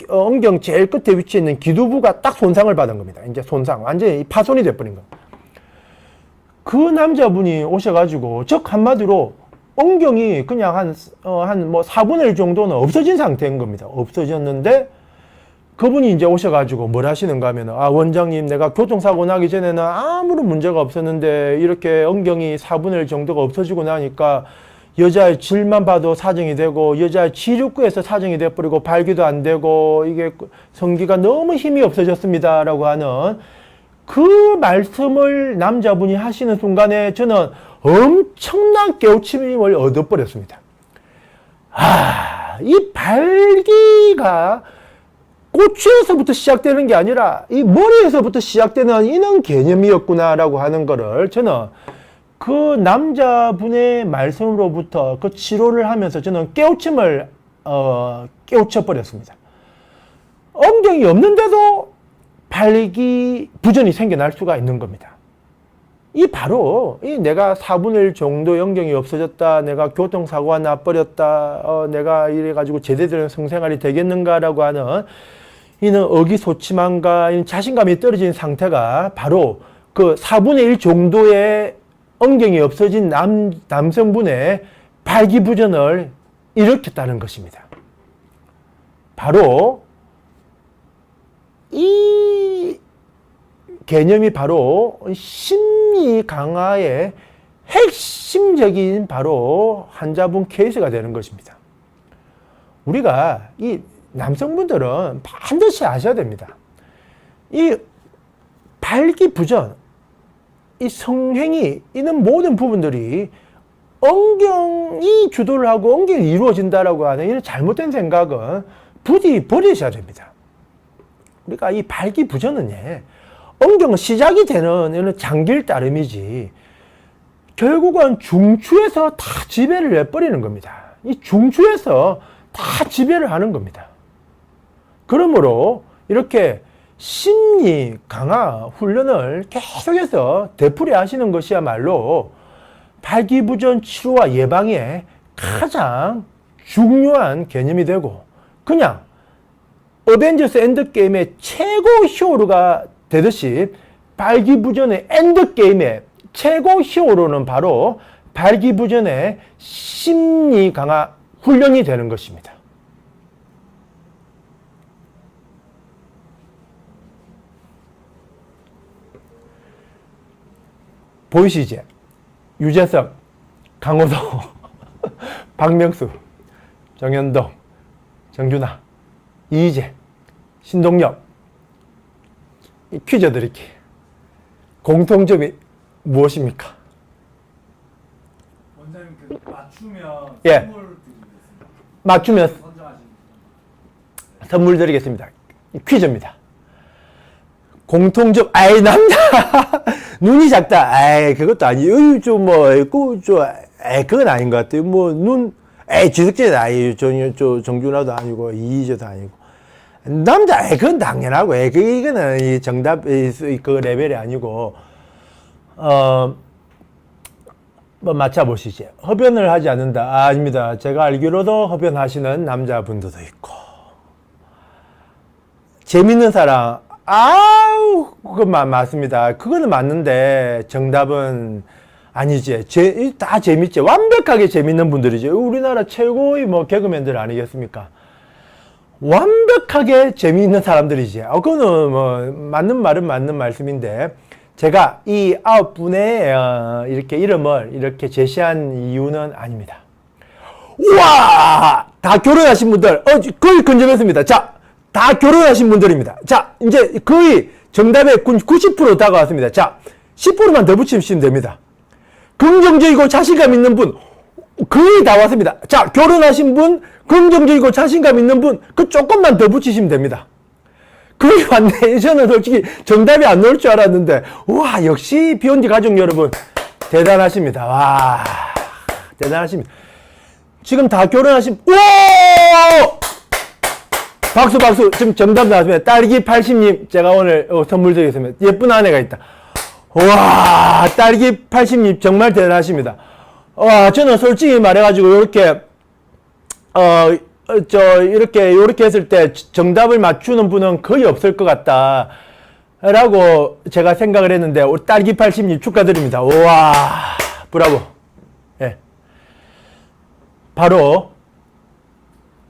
엉경 제일 끝에 위치해 있는 기두부가 딱 손상을 받은 겁니다. 이제 손상 완전히 파손이 돼버린 겁니다. 그 남자분이 오셔가지고 즉 한마디로 엉경이 그냥 한 뭐 4분의 1 정도는 없어진 상태인 겁니다. 없어졌는데 그분이 이제 오셔가지고 뭘 하시는가 하면은 원장님 내가 교통사고 나기 전에는 아무런 문제가 없었는데 이렇게 엉경이 4분의 1 정도가 없어지고 나니까 여자의 질만 봐도 사정이 되고 여자의 지육구에서 사정이 돼버리고 발기도 안 되고 이게 성기가 너무 힘이 없어졌습니다 라고 하는 그 말씀을 남자분이 하시는 순간에 저는 엄청난 깨우침을 얻어버렸습니다. 이 발기가 꼬추에서부터 시작되는 게 아니라 이 머리에서부터 시작되는 이런 개념이었구나라고 하는 거를 저는 그 남자분의 말씀으로부터 그 치료를 하면서 저는 깨우침을 깨우쳐버렸습니다. 엉덩이 없는데도 발기 부전이 생겨날 수가 있는 겁니다. 이 바로 이 내가 4분의 1 정도 영경이 없어졌다, 내가 교통사고가 나버렸다, 내가 이래가지고 제대로 된 성생활이 되겠는가라고 하는 이는 의기소침함과 이 자신감이 떨어진 상태가 바로 그 4분의 1 정도의 엉경이 없어진 남성분의 발기부전을 일으켰다는 것입니다. 바로 이 개념이 바로 심리 강화의 핵심적인 바로 환자분 케이스가 되는 것입니다. 우리가 이 남성분들은 반드시 아셔야 됩니다. 이 발기부전, 이 성행위, 이런 모든 부분들이 엉경이 주도를 하고 엉경이 이루어진다라고 하는 이런 잘못된 생각은 부디 버리셔야 됩니다. 우리가 이 발기부전은 엉경은 시작이 되는 이런 장기를 따름이지 결국은 중추에서 다 지배를 해버리는 겁니다. 이 중추에서 다 지배를 하는 겁니다. 그러므로 이렇게 심리 강화 훈련을 계속해서 되풀이 하시는 것이야말로 발기부전 치료와 예방에 가장 중요한 개념이 되고 그냥 어벤져스 엔드게임의 최고 히어로가 되듯이 발기부전의 엔드게임의 최고 히어로는 바로 발기부전의 심리 강화 훈련이 되는 것입니다. 보이시죠? 유재석, 강호동, 박명수, 정현동, 정준하, 이희재, 신동엽. 퀴즈 드릴게요. 공통점이 무엇입니까? 원장님 맞추면 예. 선물 드리겠습니다. 맞추면 선정하신 선물 드리겠습니다. 퀴즈입니다. 공통점, 남자, 눈이 작다. 그것도 아니에요. 그건 아닌 것 같아요. 지석진은 정준하도 아니고, 이희재도 아니고. 남자, 그건 당연하고, 이거는 이 정답, 그 레벨이 아니고, 맞춰보시죠. 흡연을 하지 않는다. 아닙니다. 제가 알기로도 흡연하시는 남자분들도 있고. 재밌는 사람, 그건 맞습니다. 그거는 맞는데, 정답은 아니지. 다 재밌지. 완벽히 완벽하게 재밌는 분들이죠. 우리나라 최고의 뭐 개그맨들 아니겠습니까? 완벽하게 재미있는 사람들이지. 그거는 뭐 맞는 말은 맞는 말씀인데, 제가 이 9분의 이렇게 이름을 이렇게 제시한 이유는 아닙니다. 우와! 다 결혼하신 분들, 거의 근접했습니다. 자, 다 결혼하신 분들입니다. 자, 이제 거의 정답의 90% 다가왔습니다. 자, 10%만 더 붙이시면 됩니다. 긍정적이고 자신감 있는 분, 거의 다 왔습니다. 자, 결혼하신 분, 긍정적이고 자신감 있는 분, 그 조금만 더 붙이시면 됩니다. 거의 왔네. 저는 솔직히 정답이 안 나올 줄 알았는데, 와, 역시 비욘디 가족 여러분, 대단하십니다. 와, 대단하십니다. 지금 다 결혼하신, 오! 박수, 박수. 지금 정답 나왔습니다. 딸기 80님, 제가 오늘 선물 드리겠습니다. 예쁜 아내가 있다. 와, 딸기 80님, 정말 대단하십니다. 저는 솔직히 말해가지고, 이렇게, 이렇게 했을 때 정답을 맞추는 분은 거의 없을 것 같다. 라고 제가 생각을 했는데, 우리 딸기 80님 축하드립니다. 우와, 브라보. 예. 바로,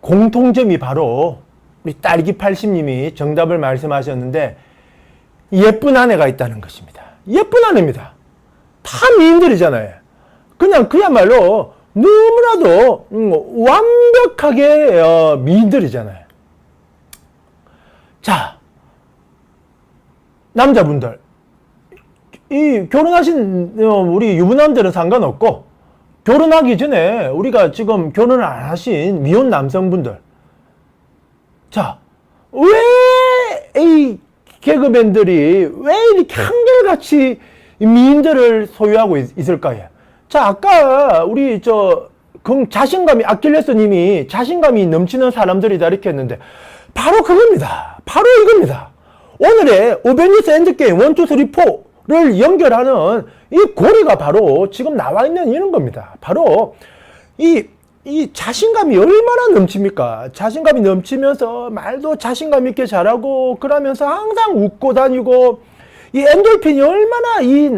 공통점이 바로, 우리 딸기 80님이 정답을 말씀하셨는데, 예쁜 아내가 있다는 것입니다. 예쁜 아내입니다. 다 미인들이잖아요. 그냥 그야말로 너무나도 완벽하게 미인들이잖아요. 자, 남자분들, 이 결혼하신 우리 유부남들은 상관없고, 결혼하기 전에 우리가 지금 결혼을 안 하신 미혼 남성분들, 자, 왜 이 개그맨들이 왜 이렇게 한결같이 미인들을 소유하고 있을까요? 자, 아까 우리 자신감이, 아킬레스님이 자신감이 넘치는 사람들이다 이렇게 했는데, 바로 그겁니다. 바로 이겁니다. 오늘의 어벤져스 엔드게임 1, 2, 3, 4를 연결하는 이 고리가 바로 지금 나와 있는 이런 겁니다. 바로 이 자신감이 얼마나 넘칩니까? 자신감이 넘치면서 말도 자신감 있게 잘하고, 그러면서 항상 웃고 다니고, 이 엔돌핀이 얼마나 이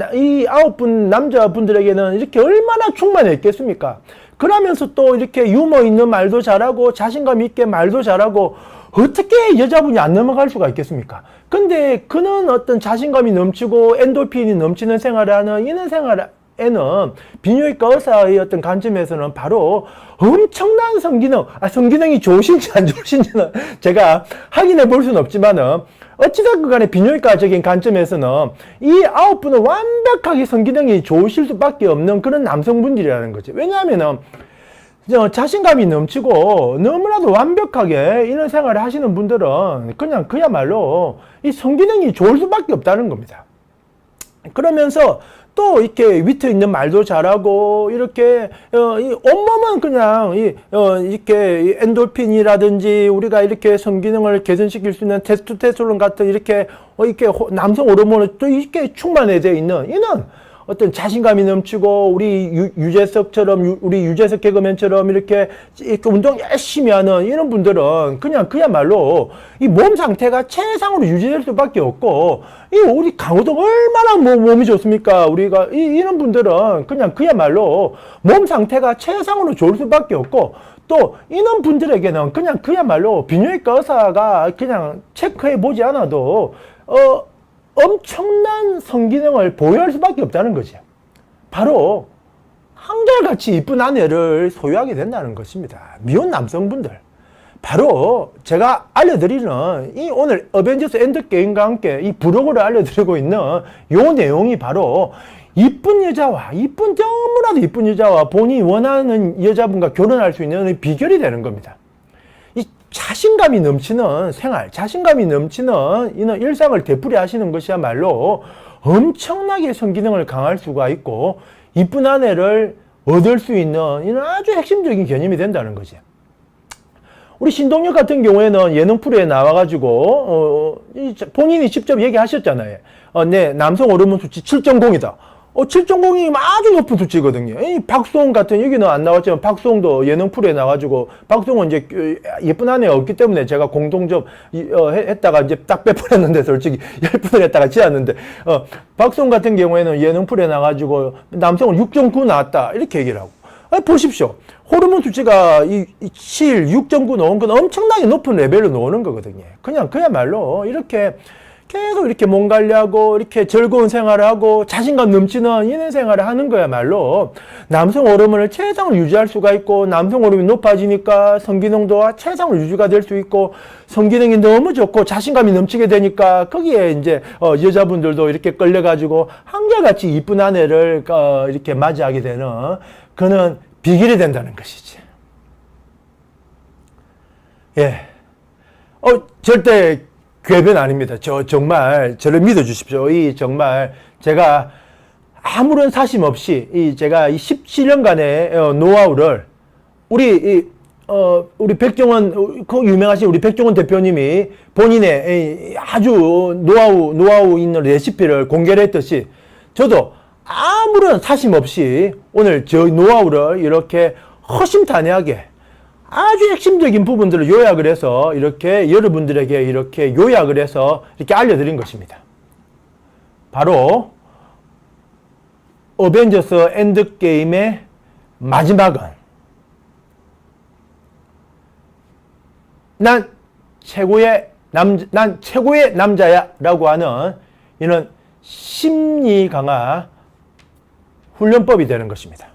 9분 남자분들에게는 이렇게 얼마나 충만했겠습니까? 그러면서 또 이렇게 유머 있는 말도 잘하고, 자신감 있게 말도 잘하고, 어떻게 여자분이 안 넘어갈 수가 있겠습니까? 근데 그는 어떤 자신감이 넘치고 엔돌핀이 넘치는 생활을 하는 이런 생활에는 비뇨기과 의사의 어떤 관점에서는 바로 엄청난 성기능이 좋으신지 안 좋으신지는 제가 확인해 볼 수는 없지만은, 어찌됐건 간에 비뇨기과적인 관점에서는 이 9분은 완벽하게 성기능이 좋으실 수밖에 없는 그런 남성분들이라는 거죠. 왜냐하면은 자신감이 넘치고 너무나도 완벽하게 이런 생활을 하시는 분들은 그냥 그야말로 이 성기능이 좋을 수밖에 없다는 겁니다. 그러면서 또 이렇게 위트 있는 말도 잘하고, 이렇게 이 온몸은 그냥 이렇게 엔돌핀이라든지 우리가 이렇게 성기능을 개선시킬 수 있는 테스토스테론 같은 이렇게 남성 호르몬을 또 이렇게 충만해져 있는 이런 어떤 자신감이 넘치고, 우리 유재석처럼, 우리 유재석 개그맨처럼 이렇게 운동 열심히 하는 이런 분들은 그냥 그야말로 이 몸 상태가 최상으로 유지될 수밖에 없고, 우리 강호동 얼마나 몸이 좋습니까? 우리가 이런 분들은 그냥 그야말로 몸 상태가 최상으로 좋을 수밖에 없고, 또 이런 분들에게는 그냥 그야말로 비뇨기과 의사가 그냥 체크해 보지 않아도 엄청난 성기능을 보유할 수밖에 없다는 거죠. 바로 한결같이 이쁜 아내를 소유하게 된다는 것입니다. 미혼 남성분들, 바로 제가 알려드리는 이 오늘 어벤져스 엔드게임과 함께 이 브로그를 알려드리고 있는 요 내용이 바로 이쁜 여자와, 너무나도 이쁜 여자와 본인이 원하는 여자분과 결혼할 수 있는 비결이 되는 겁니다. 이 자신감이 넘치는 생활, 자신감이 넘치는 이런 일상을 되풀이 하시는 것이야말로 엄청나게 성기능을 강할 수가 있고, 이쁜 아내를 얻을 수 있는 이런 아주 핵심적인 개념이 된다는 거죠. 우리 신동엽 같은 경우에는 예능 프로에 나와가지고 본인이 직접 얘기하셨잖아요. 네, 남성 호르몬 수치 7.0이다. 7.0이 아주 높은 수치거든요. 이 박수홍 같은, 여기는 안 나왔지만 박수홍도 예능 프로에 나와가지고, 박수홍은 이제 예쁜 아내가 없기 때문에 제가 공동접 했다가 이제 딱 빼버렸는데, 솔직히 10분을 했다가 지었는데, 박수홍 같은 경우에는 예능 프로에 나와가지고 남성은 6.9 나왔다 이렇게 얘기를 하고, 보십시오. 호르몬 수치가 7, 6.9 나온 건 엄청나게 높은 레벨로 나오는 거거든요. 그야말로 이렇게 계속 이렇게 몸 관리하고 이렇게 즐거운 생활을 하고 자신감 넘치는 이런 생활을 하는 거야말로 남성 호르몬을 최상을 유지할 수가 있고, 남성 호르몬이 높아지니까 성기능도 최상을 유지가 될 수 있고, 성기능이 너무 좋고 자신감이 넘치게 되니까 거기에 이제 여자분들도 이렇게 끌려가지고 한결같이 이쁜 아내를 이렇게 맞이하게 되는 그는 비결이 된다는 것이지. 예. 절대 궤변 아닙니다. 정말 저를 믿어주십시오. 정말 제가 아무런 사심 없이 제가 이 17년간의 노하우를 우리 백종원, 그 유명하신 우리 백종원 대표님이 본인의 아주 노하우 있는 레시피를 공개를 했듯이 저도 아무런 사심 없이 오늘 저 노하우를 이렇게 허심탄회하게 아주 핵심적인 부분들을 요약을 해서 이렇게 여러분들에게 이렇게 요약을 해서 이렇게 알려드린 것입니다. 바로 어벤져스 엔드게임의 마지막은 난 최고의 남자야 라고 하는 이는 심리 강화 훈련법이 되는 것입니다.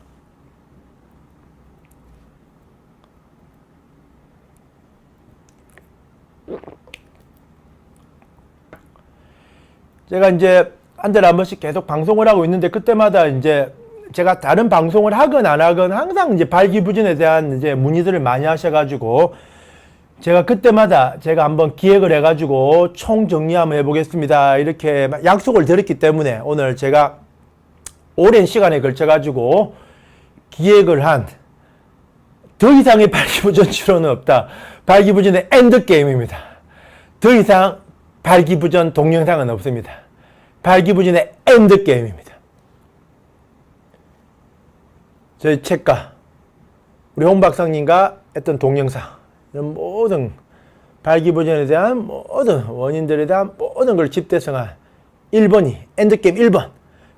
제가 이제 한 달에 한 번씩 계속 방송을 하고 있는데, 그때마다 이제 제가 다른 방송을 하건 안 하건 항상 이제 발기부전에 대한 이제 문의들을 많이 하셔가지고, 제가 그때마다 제가 한번 기획을 해가지고 총 정리 한번 해보겠습니다 이렇게 약속을 드렸기 때문에 오늘 제가 오랜 시간에 걸쳐가지고 기획을 한 더 이상의 발기부전 치료는 없다. 발기부전의 엔드게임입니다. 더 이상 발기부전 동영상은 없습니다. 발기부전의 엔드게임입니다. 저희 책과 우리 홍 박사님과 했던 동영상, 이런 모든 발기부전에 대한 모든 원인들에 대한 모든 걸 집대성한 1번이 엔드게임 1번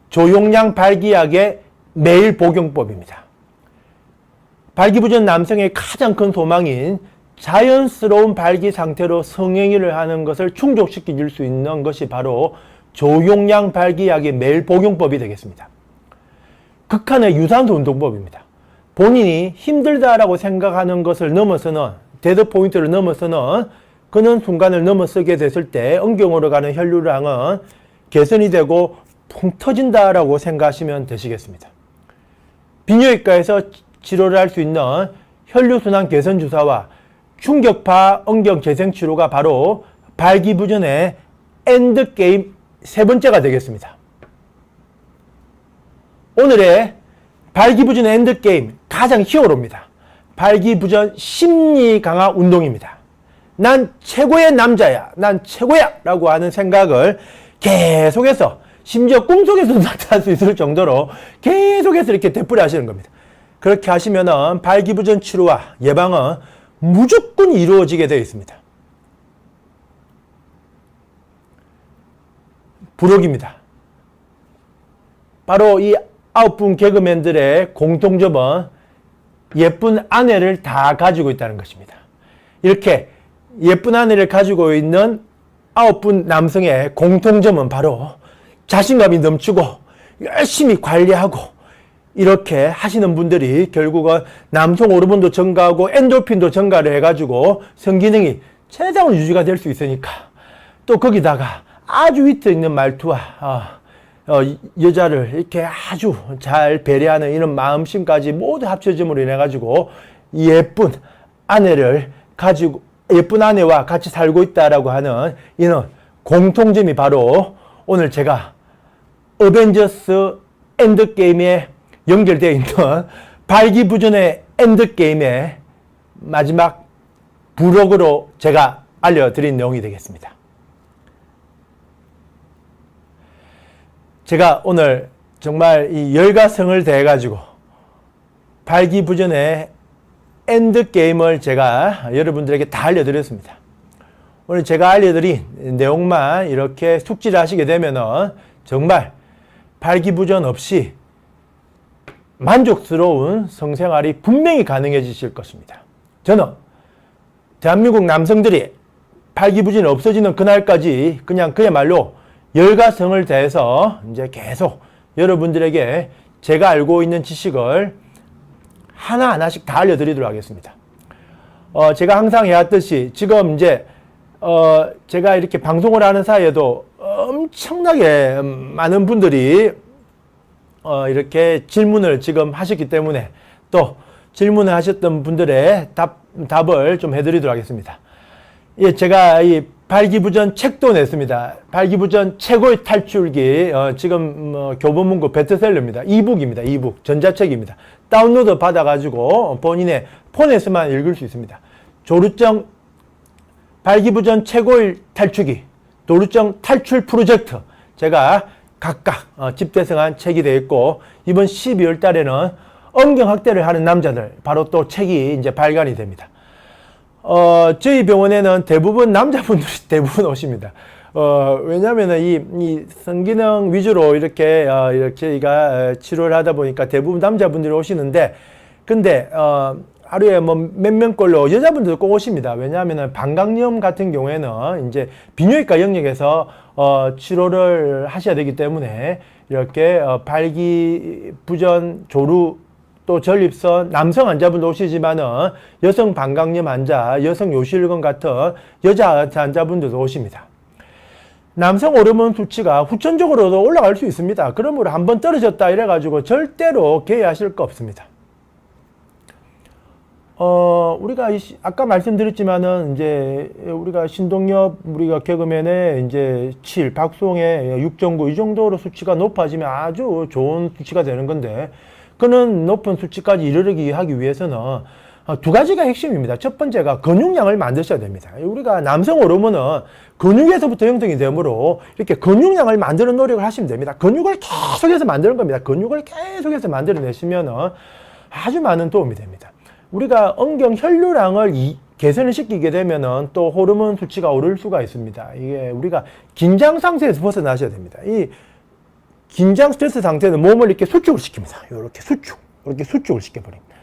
조용량 발기약의 매일 복용법입니다. 발기부전 남성의 가장 큰 소망인 자연스러운 발기 상태로 성행위를 하는 것을 충족시켜 줄 수 있는 것이 바로 조용량 발기약의 매일 복용법이 되겠습니다. 극한의 유산소 운동법입니다. 본인이 힘들다라고 생각하는 것을 넘어서는, 데드 포인트를 넘어서는 그는 순간을 넘어서게 됐을 때 엉경으로 가는 혈류량은 개선이 되고 풍 터진다라고 생각하시면 되시겠습니다. 비뇨기과에서 치료를 할 수 있는 혈류순환 개선 주사와 충격파 엉경 재생 치료가 바로 발기부전의 엔드게임 세 번째가 되겠습니다. 오늘의 발기부전의 엔드게임 가장 히어로입니다. 발기부전 심리 강화 운동입니다. 난 최고의 남자야, 난 최고야 라고 하는 생각을 계속해서, 심지어 꿈속에서도 나타날 수 있을 정도로 계속해서 이렇게 되풀이 하시는 겁니다. 그렇게 하시면은 발기부전 치료와 예방은 무조건 이루어지게 되어 있습니다. 부록입니다. 바로 이 9분 개그맨들의 공통점은 예쁜 아내를 다 가지고 있다는 것입니다. 이렇게 예쁜 아내를 가지고 있는 9분 남성의 공통점은 바로 자신감이 넘치고 열심히 관리하고, 이렇게 하시는 분들이 결국은 남성 호르몬도 증가하고 엔돌핀도 증가를 해가지고 성기능이 최상으로 유지가 될 수 있으니까, 또 거기다가 아주 위트 있는 말투와 여자를 이렇게 아주 잘 배려하는 이런 마음심까지 모두 합쳐짐으로 인해 가지고 예쁜 아내를 가지고, 예쁜 아내와 같이 살고 있다라고 하는 이런 공통점이 바로 오늘 제가 어벤져스 엔드게임에 연결되어 있는 발기부전의 엔드게임의 마지막 부록으로 제가 알려드린 내용이 되겠습니다. 제가 오늘 정말 이 열과성을 대해가지고 발기부전의 엔드게임을 제가 여러분들에게 다 알려드렸습니다. 오늘 제가 알려드린 내용만 이렇게 숙지를 하시게 되면은 정말 발기부전 없이 만족스러운 성생활이 분명히 가능해지실 것입니다. 저는 대한민국 남성들이 발기부전이 없어지는 그날까지 그냥 그야말로 열과 성을 다해서 이제 계속 여러분들에게 제가 알고 있는 지식을 하나하나씩 다 알려드리도록 하겠습니다. 제가 항상 해왔듯이 지금 이제 제가 이렇게 방송을 하는 사이에도 엄청나게 많은 분들이 이렇게 질문을 지금 하셨기 때문에 또 질문을 하셨던 분들의 답을 좀 해드리도록 하겠습니다. 예, 제가 이 발기부전 책도 냈습니다. 발기부전 최고의 탈출기, 지금 교보문고 베스트셀러입니다. 이북입니다. 이북 전자책입니다. 다운로드 받아가지고 본인의 폰에서만 읽을 수 있습니다. 조루증 발기부전 최고의 탈출기, 조루증 탈출 프로젝트, 제가 각각 집대성한 책이 되어 있고, 이번 12월 달에는 엄경학대를 하는 남자들, 바로 또 책이 이제 발간이 됩니다. 저희 병원에는 대부분 남자분들이 대부분 오십니다. 왜냐면은 이 성기능 위주로 이렇게 저희가 치료를 하다 보니까 대부분 남자분들이 오시는데, 근데, 하루에 뭐 몇 명꼴로 여자분들도 꼭 오십니다. 왜냐하면은 방광염 같은 경우에는 이제 비뇨기과 영역에서 치료를 하셔야 되기 때문에 이렇게 발기부전, 조루, 또 전립선, 남성 환자분도 오시지만은 여성 방광염 환자, 여성 요실금 같은 여자 환자분들도 오십니다. 남성 호르몬 수치가 후천적으로도 올라갈 수 있습니다. 그러므로 한번 떨어졌다 이래가지고 절대로 개의하실 거 없습니다. 우리가 아까 말씀드렸지만은 이제 우리가 신동엽 우리가 개그맨의 이제 7, 박수홍의 6.9 이 정도로 수치가 높아지면 아주 좋은 수치가 되는 건데, 그는 높은 수치까지 이르기 하기 위해서는 두 가지가 핵심입니다. 첫 번째가 근육량을 만드셔야 됩니다. 우리가 남성 호르몬은 근육에서부터 형성이 되므로 이렇게 근육량을 만드는 노력을 하시면 됩니다. 근육을 계속해서 만드는 겁니다. 근육을 계속해서 만들어내시면은 아주 많은 도움이 됩니다. 우리가 엄경 혈류량을 개선을 시키게 되면은 또 호르몬 수치가 오를 수가 있습니다. 이게 우리가 긴장 상태에서 벗어나셔야 됩니다. 이 긴장 스트레스 상태는 몸을 이렇게 수축을 시킵니다. 이렇게 수축을 시켜버립니다.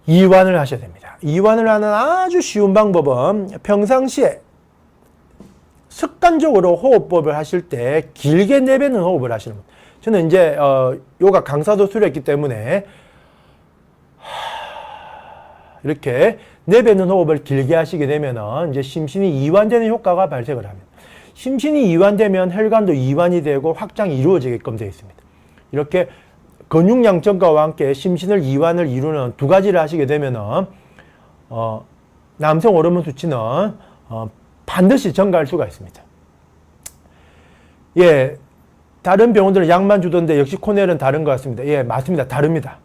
이완을 하셔야 됩니다. 이완을 하는 아주 쉬운 방법은 평상시에 습관적으로 호흡법을 하실 때 길게 내뱉는 호흡을 하시는 겁니다. 저는 이제 요가 강사도 수료했기 때문에 이렇게 내뱉는 호흡을 길게 하시게 되면은 이제 심신이 이완되는 효과가 발생을 합니다. 심신이 이완되면 혈관도 이완이 되고 확장이 이루어지게끔 되어 있습니다. 이렇게 근육량 증가와 함께 심신을 이완을 이루는 두 가지를 하시게 되면은 남성 호르몬 수치는 반드시 증가할 수가 있습니다. 예, 다른 병원들은 약만 주던데 역시 코넬은 다른 것 같습니다. 예, 맞습니다. 다릅니다.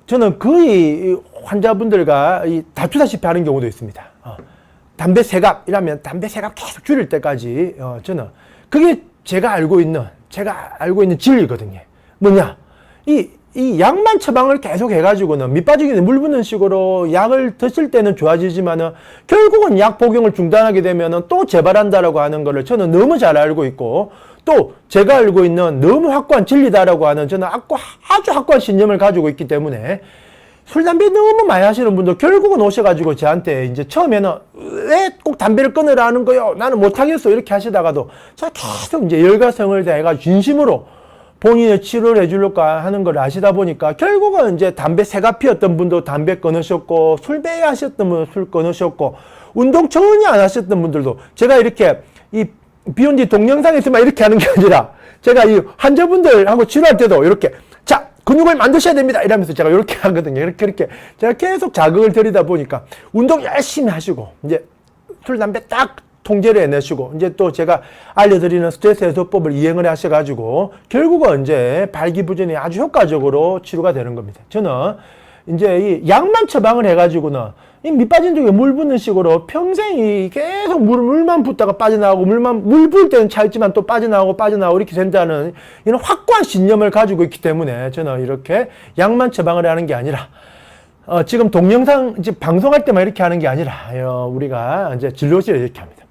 저는 거의 환자분들과 다투다시피 하는 경우도 있습니다. 담배 세갑이라면 담배 세갑 계속 줄일 때까지 저는 그게 제가 알고 있는 진리거든요. 뭐냐? 이 약만 처방을 계속 해가지고는 밑빠지기는 물 붓는 식으로 약을 드실 때는 좋아지지만은 결국은 약 복용을 중단하게 되면은 또 재발한다라고 하는 거를 저는 너무 잘 알고 있고, 또 제가 알고 있는 너무 확고한 진리다라고 하는 저는 아주 확고한 신념을 가지고 있기 때문에 술, 담배 너무 많이 하시는 분들 결국은 오셔가지고 저한테 이제 처음에는 왜 꼭 담배를 끊으라 하는 거요? 나는 못하겠어. 이렇게 하시다가도 저 계속 이제 열과성을 다해가지고 진심으로 본인의 치료를 해주려고 하는 걸 아시다 보니까 결국은 이제 담배 세갑 피웠던 분도 담배 끊으셨고, 술 배하셨던 분도 술 끊으셨고, 운동 전혀 안 하셨던 분들도 제가 이렇게 이 비욘디 동영상에서만 이렇게 하는 게 아니라 제가 이 환자분들하고 치료할 때도 이렇게 자, 근육을 만드셔야 됩니다. 이러면서 제가 이렇게 하거든요. 이렇게 제가 계속 자극을 드리다 보니까 운동 열심히 하시고, 이제 술, 담배 딱 통제를 해내시고, 이제 또 제가 알려드리는 스트레스 해소법을 이행을 하셔가지고, 결국은 이제 발기부전이 아주 효과적으로 치료가 되는 겁니다. 저는 이제 이 약만 처방을 해가지고는 이 밑빠진 쪽에 물 붓는 식으로 평생 계속 물만 붓다가 빠져나오고, 물 부을 때는 차 있지만 또 빠져나오고 이렇게 된다는 이런 확고한 신념을 가지고 있기 때문에 저는 이렇게 약만 처방을 하는 게 아니라, 지금 동영상 이제 방송할 때만 이렇게 하는 게 아니라, 우리가 이제 진료실에 이렇게 합니다.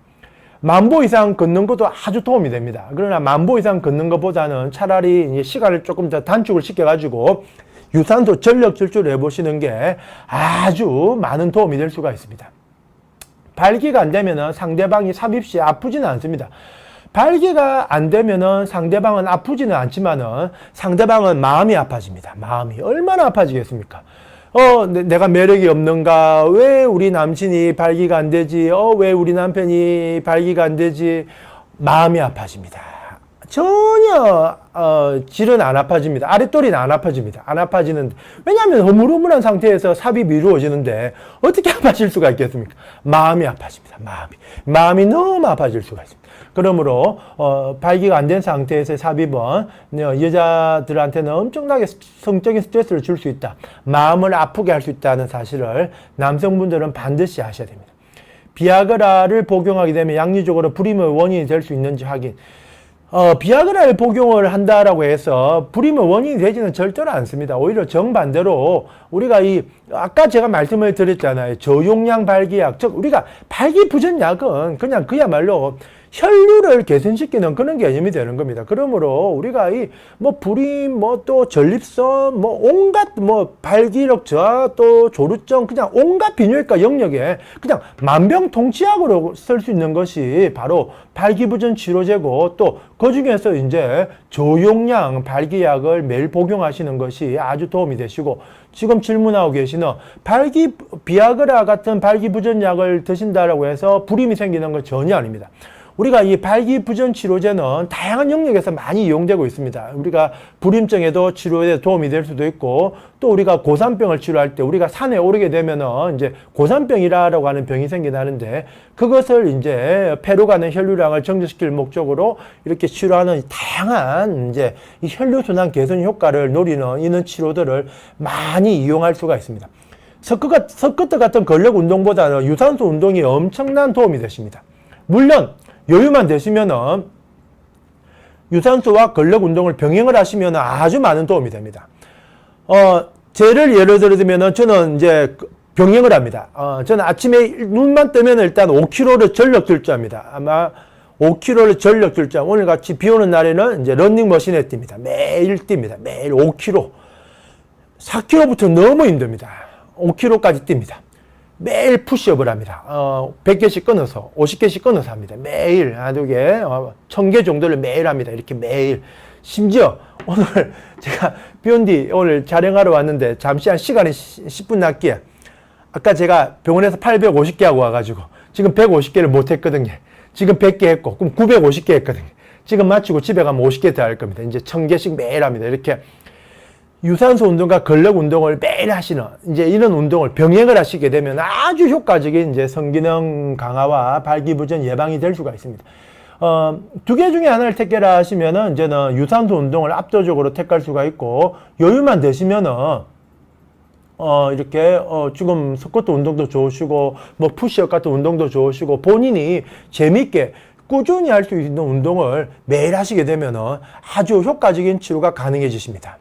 만보 이상 걷는 것도 아주 도움이 됩니다. 그러나 만보 이상 걷는 것보다는 차라리 이제 시간을 조금 더 단축을 시켜가지고 유산소 전력 질주를 해보시는 게 아주 많은 도움이 될 수가 있습니다. 발기가 안 되면은 상대방이 삽입 시 아프지는 않습니다. 발기가 안 되면은 상대방은 아프지는 않지만은 상대방은 마음이 아파집니다. 마음이 얼마나 아파지겠습니까? 내가 매력이 없는가? 왜 우리 남친이 발기가 안 되지? 왜 우리 남편이 발기가 안 되지? 마음이 아파집니다. 전혀 질은 안 아파집니다. 아랫도리는 안 아파집니다. 안 아파지는, 왜냐하면 허물허물한 상태에서 삽입이 이루어지는데 어떻게 아파질 수가 있겠습니까? 마음이 아파집니다. 마음이 너무 아파질 수가 있습니다. 그러므로 발기가 안 된 상태에서의 삽입은 여자들한테는 엄청나게 성적인 스트레스를 줄 수 있다. 마음을 아프게 할 수 있다는 사실을 남성분들은 반드시 아셔야 됩니다. 비아그라를 복용하게 되면 양리적으로 불임의 원인이 될 수 있는지 확인. 비아그라를 복용을 한다라고 해서 불임의 원인이 되지는 절대로 않습니다. 오히려 정반대로 우리가 아까 제가 말씀을 드렸잖아요. 저용량 발기약, 즉 우리가 발기부전약은 그냥 그야말로 혈류를 개선시키는 그런 개념이 되는 겁니다. 그러므로 우리가 불임, 또 전립선, 온갖 발기력 저하, 또 조루증, 그냥 온갖 비뇨기과 영역에 그냥 만병통치약으로 쓸 수 있는 것이 바로 발기부전 치료제고, 또 그 중에서 이제 저용량 발기약을 매일 복용하시는 것이 아주 도움이 되시고, 지금 질문하고 계시는 비아그라 같은 발기부전약을 드신다라고 해서 불임이 생기는 건 전혀 아닙니다. 우리가 이 발기부전 치료제는 다양한 영역에서 많이 이용되고 있습니다. 우리가 불임증에도 치료에 도움이 될 수도 있고, 또 우리가 고산병을 치료할 때 우리가 산에 오르게 되면은 이제 고산병이라고 하는 병이 생겨나는데, 그것을 이제 폐로 가는 혈류량을 정지시킬 목적으로 이렇게 치료하는 다양한 이제 이 혈류순환 개선 효과를 노리는 이런 치료들을 많이 이용할 수가 있습니다. 스쿼트 같은 근력 운동보다는 유산소 운동이 엄청난 도움이 되십니다. 물론 여유만 되시면은 유산소와 근력 운동을 병행을 하시면 아주 많은 도움이 됩니다. 예를 들면은 저는 이제 병행을 합니다. 저는 아침에 눈만 뜨면 일단 5km를 전력 질주합니다. 아마 5km를 전력 질주. 오늘 같이 비 오는 날에는 이제 러닝머신에 뜁니다. 매일 뜁니다. 매일 5km. 4km부터 너무 힘듭니다. 5km까지 뜁니다. 매일 푸시업을 합니다. 100개씩 끊어서 50개씩 끊어서 합니다. 매일 한두 개, 1000개 정도를 매일 합니다. 이렇게 매일. 심지어 오늘 제가 비온디 오늘 촬영하러 왔는데 잠시 한 시간이 10분 낮게, 아까 제가 병원에서 850개 하고 와가지고 지금 150개를 못 했거든요. 지금 100개 했고, 그럼 950개 했거든요. 지금 마치고 집에 가면 50개 더 할 겁니다. 이제 1000개씩 매일 합니다. 이렇게 유산소 운동과 근력 운동을 매일 하시는 이제 이런 운동을 병행을 하시게 되면 아주 효과적인 이제 성기능 강화와 발기부전 예방이 될 수가 있습니다. 두 개 중에 하나를 택해라 하시면은 이제는 유산소 운동을 압도적으로 택할 수가 있고, 여유만 되시면은 이렇게 지금 스쿼트 운동도 좋으시고 푸시업 같은 운동도 좋으시고, 본인이 재밌게 꾸준히 할 수 있는 운동을 매일 하시게 되면은 아주 효과적인 치료가 가능해지십니다.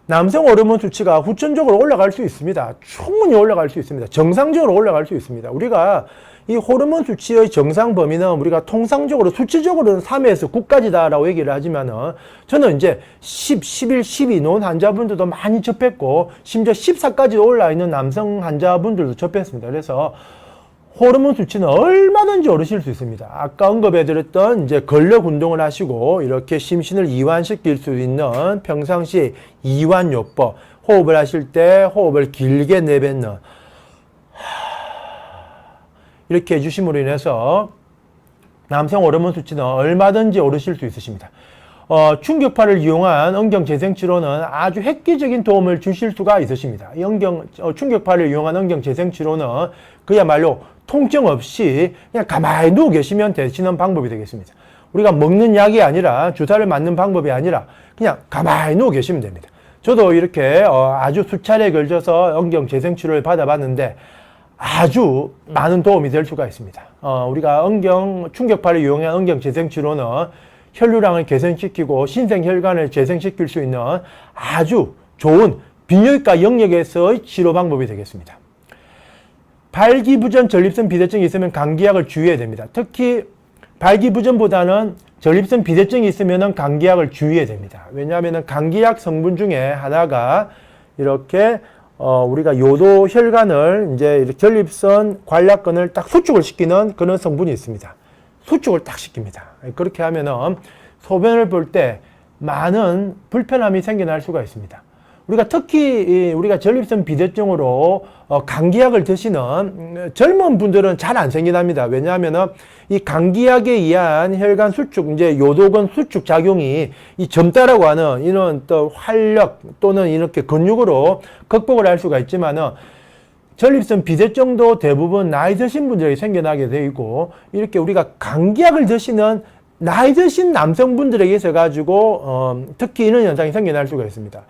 남성 호르몬 수치가 후천적으로 올라갈 수 있습니다. 충분히 올라갈 수 있습니다. 정상적으로 올라갈 수 있습니다. 우리가 이 호르몬 수치의 정상 범위는 우리가 통상적으로 수치적으로는 3에서 9까지다라고 얘기를 하지만은, 저는 이제 10, 11, 12 놓은 환자분들도 많이 접했고, 심지어 14까지 올라 있는 남성 환자분들도 접했습니다. 그래서 호르몬 수치는 얼마든지 오르실 수 있습니다. 아까 언급해드렸던 이제 근력 운동을 하시고 이렇게 심신을 이완시킬 수 있는 평상시 이완요법, 호흡을 하실 때 호흡을 길게 내뱉는, 이렇게 해주심으로 인해서 남성 호르몬 수치는 얼마든지 오르실 수 있으십니다. 충격파를 이용한 언경재생치료는 아주 획기적인 도움을 주실 수가 있으십니다. 충격파를 이용한 언경재생치료는 그야말로 통증 없이 그냥 가만히 누워 계시면 되시는 방법이 되겠습니다. 우리가 먹는 약이 아니라, 주사를 맞는 방법이 아니라 그냥 가만히 누워 계시면 됩니다. 저도 이렇게 아주 수차례 걸쳐서 언경재생치료를 받아봤는데 아주 많은 도움이 될 수가 있습니다. 우리가 충격파를 이용한 언경재생치료는 혈류량을 개선시키고 신생혈관을 재생시킬 수 있는 아주 좋은 비뇨기과 영역에서의 치료 방법이 되겠습니다. 발기부전 전립선 비대증이 있으면 감기약을 주의해야 됩니다. 특히 발기부전보다는 전립선 비대증이 있으면 감기약을 주의해야 됩니다. 왜냐하면 감기약 성분 중에 하나가 이렇게 우리가 요도 혈관을 이제 이렇게 전립선 관략근을 딱 수축을 시키는 그런 성분이 있습니다. 수축을 딱 시킵니다. 그렇게 하면은 소변을 볼 때 많은 불편함이 생겨날 수가 있습니다. 우리가 특히 우리가 전립선 비대증으로 감기약을 드시는 젊은 분들은 잘 안 생겨납니다. 왜냐하면은 이 감기약에 의한 혈관 수축, 이제 요도근 수축 작용이 이 젊다라고 하는 이런 또 활력 또는 이렇게 근육으로 극복을 할 수가 있지만은 전립선 비대증도 대부분 나이 드신 분들에게 생겨나게 되어 있고, 이렇게 우리가 감기약을 드시는 나이 드신 남성분들에게 있어가지고 특히 이런 현상이 생겨날 수가 있습니다.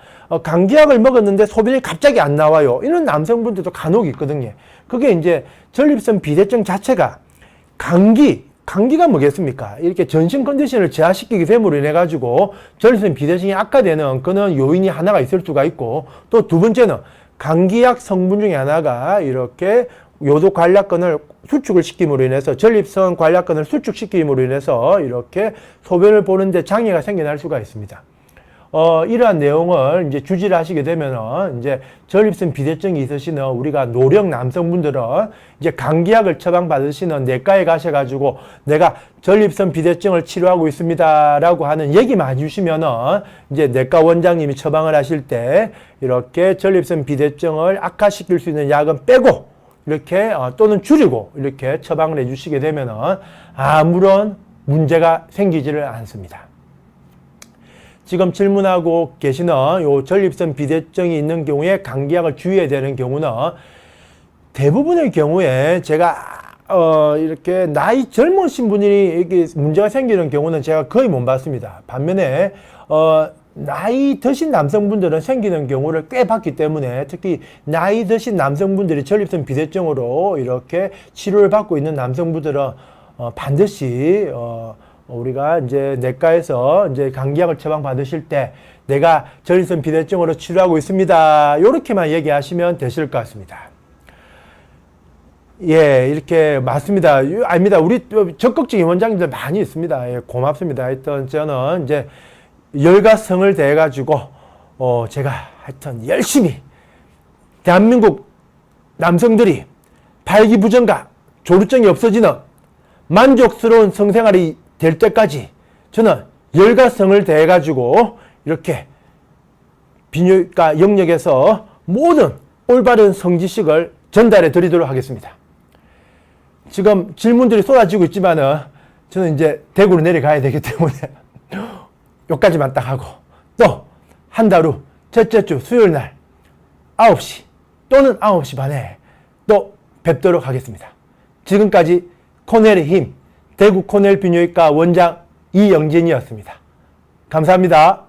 감기약을 먹었는데 소변이 갑자기 안 나와요. 이런 남성분들도 간혹 있거든요. 그게 이제 전립선 비대증 자체가 감기가 뭐겠습니까? 이렇게 전신 컨디션을 저하시키게 됨으로 인해 가지고 전립선 비대증이 악화되는 그런 요인이 하나가 있을 수가 있고, 또 두 번째는 감기약 성분 중에 하나가 이렇게 요도 관략근을 수축을 시킴으로 인해서 전립선 관략근을 수축시킴으로 인해서 이렇게 소변을 보는데 장애가 생겨날 수가 있습니다. 이러한 내용을 이제 주지를 하시게 되면은 이제 전립선 비대증이 있으시는 우리가 노령 남성분들은 이제 감기약을 처방받으시는 내과에 가셔가지고 내가 전립선 비대증을 치료하고 있습니다라고 하는 얘기만 해주시면은 이제 내과 원장님이 처방을 하실 때 이렇게 전립선 비대증을 악화시킬 수 있는 약은 빼고 이렇게 또는 줄이고 이렇게 처방을 해주시게 되면은 아무런 문제가 생기지를 않습니다. 지금 질문하고 계시는 요 전립선 비대증이 있는 경우에 감기약을 주의해야 되는 경우는 대부분의 경우에 제가 이렇게 나이 젊으신 분이 이렇게 문제가 생기는 경우는 제가 거의 못 봤습니다. 반면에 나이 드신 남성분들은 생기는 경우를 꽤 봤기 때문에, 특히 나이 드신 남성분들이 전립선 비대증으로 이렇게 치료를 받고 있는 남성분들은 반드시 우리가 이제 내과에서 이제 감기약을 처방 받으실 때 내가 전립선 비대증으로 치료하고 있습니다. 요렇게만 얘기하시면 되실 것 같습니다. 예, 이렇게 맞습니다. 아닙니다. 우리 적극적인 원장님들 많이 있습니다. 예, 고맙습니다. 하여튼 저는 이제 열과 성을 대해가지고 제가 하여튼 열심히 대한민국 남성들이 발기부전과 조루증이 없어지는 만족스러운 성생활이 될 때까지 저는 열과 성을 대해가지고 이렇게 비뇨기과 영역에서 모든 올바른 성지식을 전달해 드리도록 하겠습니다. 지금 질문들이 쏟아지고 있지만은 저는 이제 대구로 내려가야 되기 때문에 여기까지만 딱 하고, 또 한 달 후 첫째 주 수요일 날 9시 또는 9시 반에 또 뵙도록 하겠습니다. 지금까지 코넬의 힘 대구 코넬 비뇨기과 원장 이영진이었습니다. 감사합니다.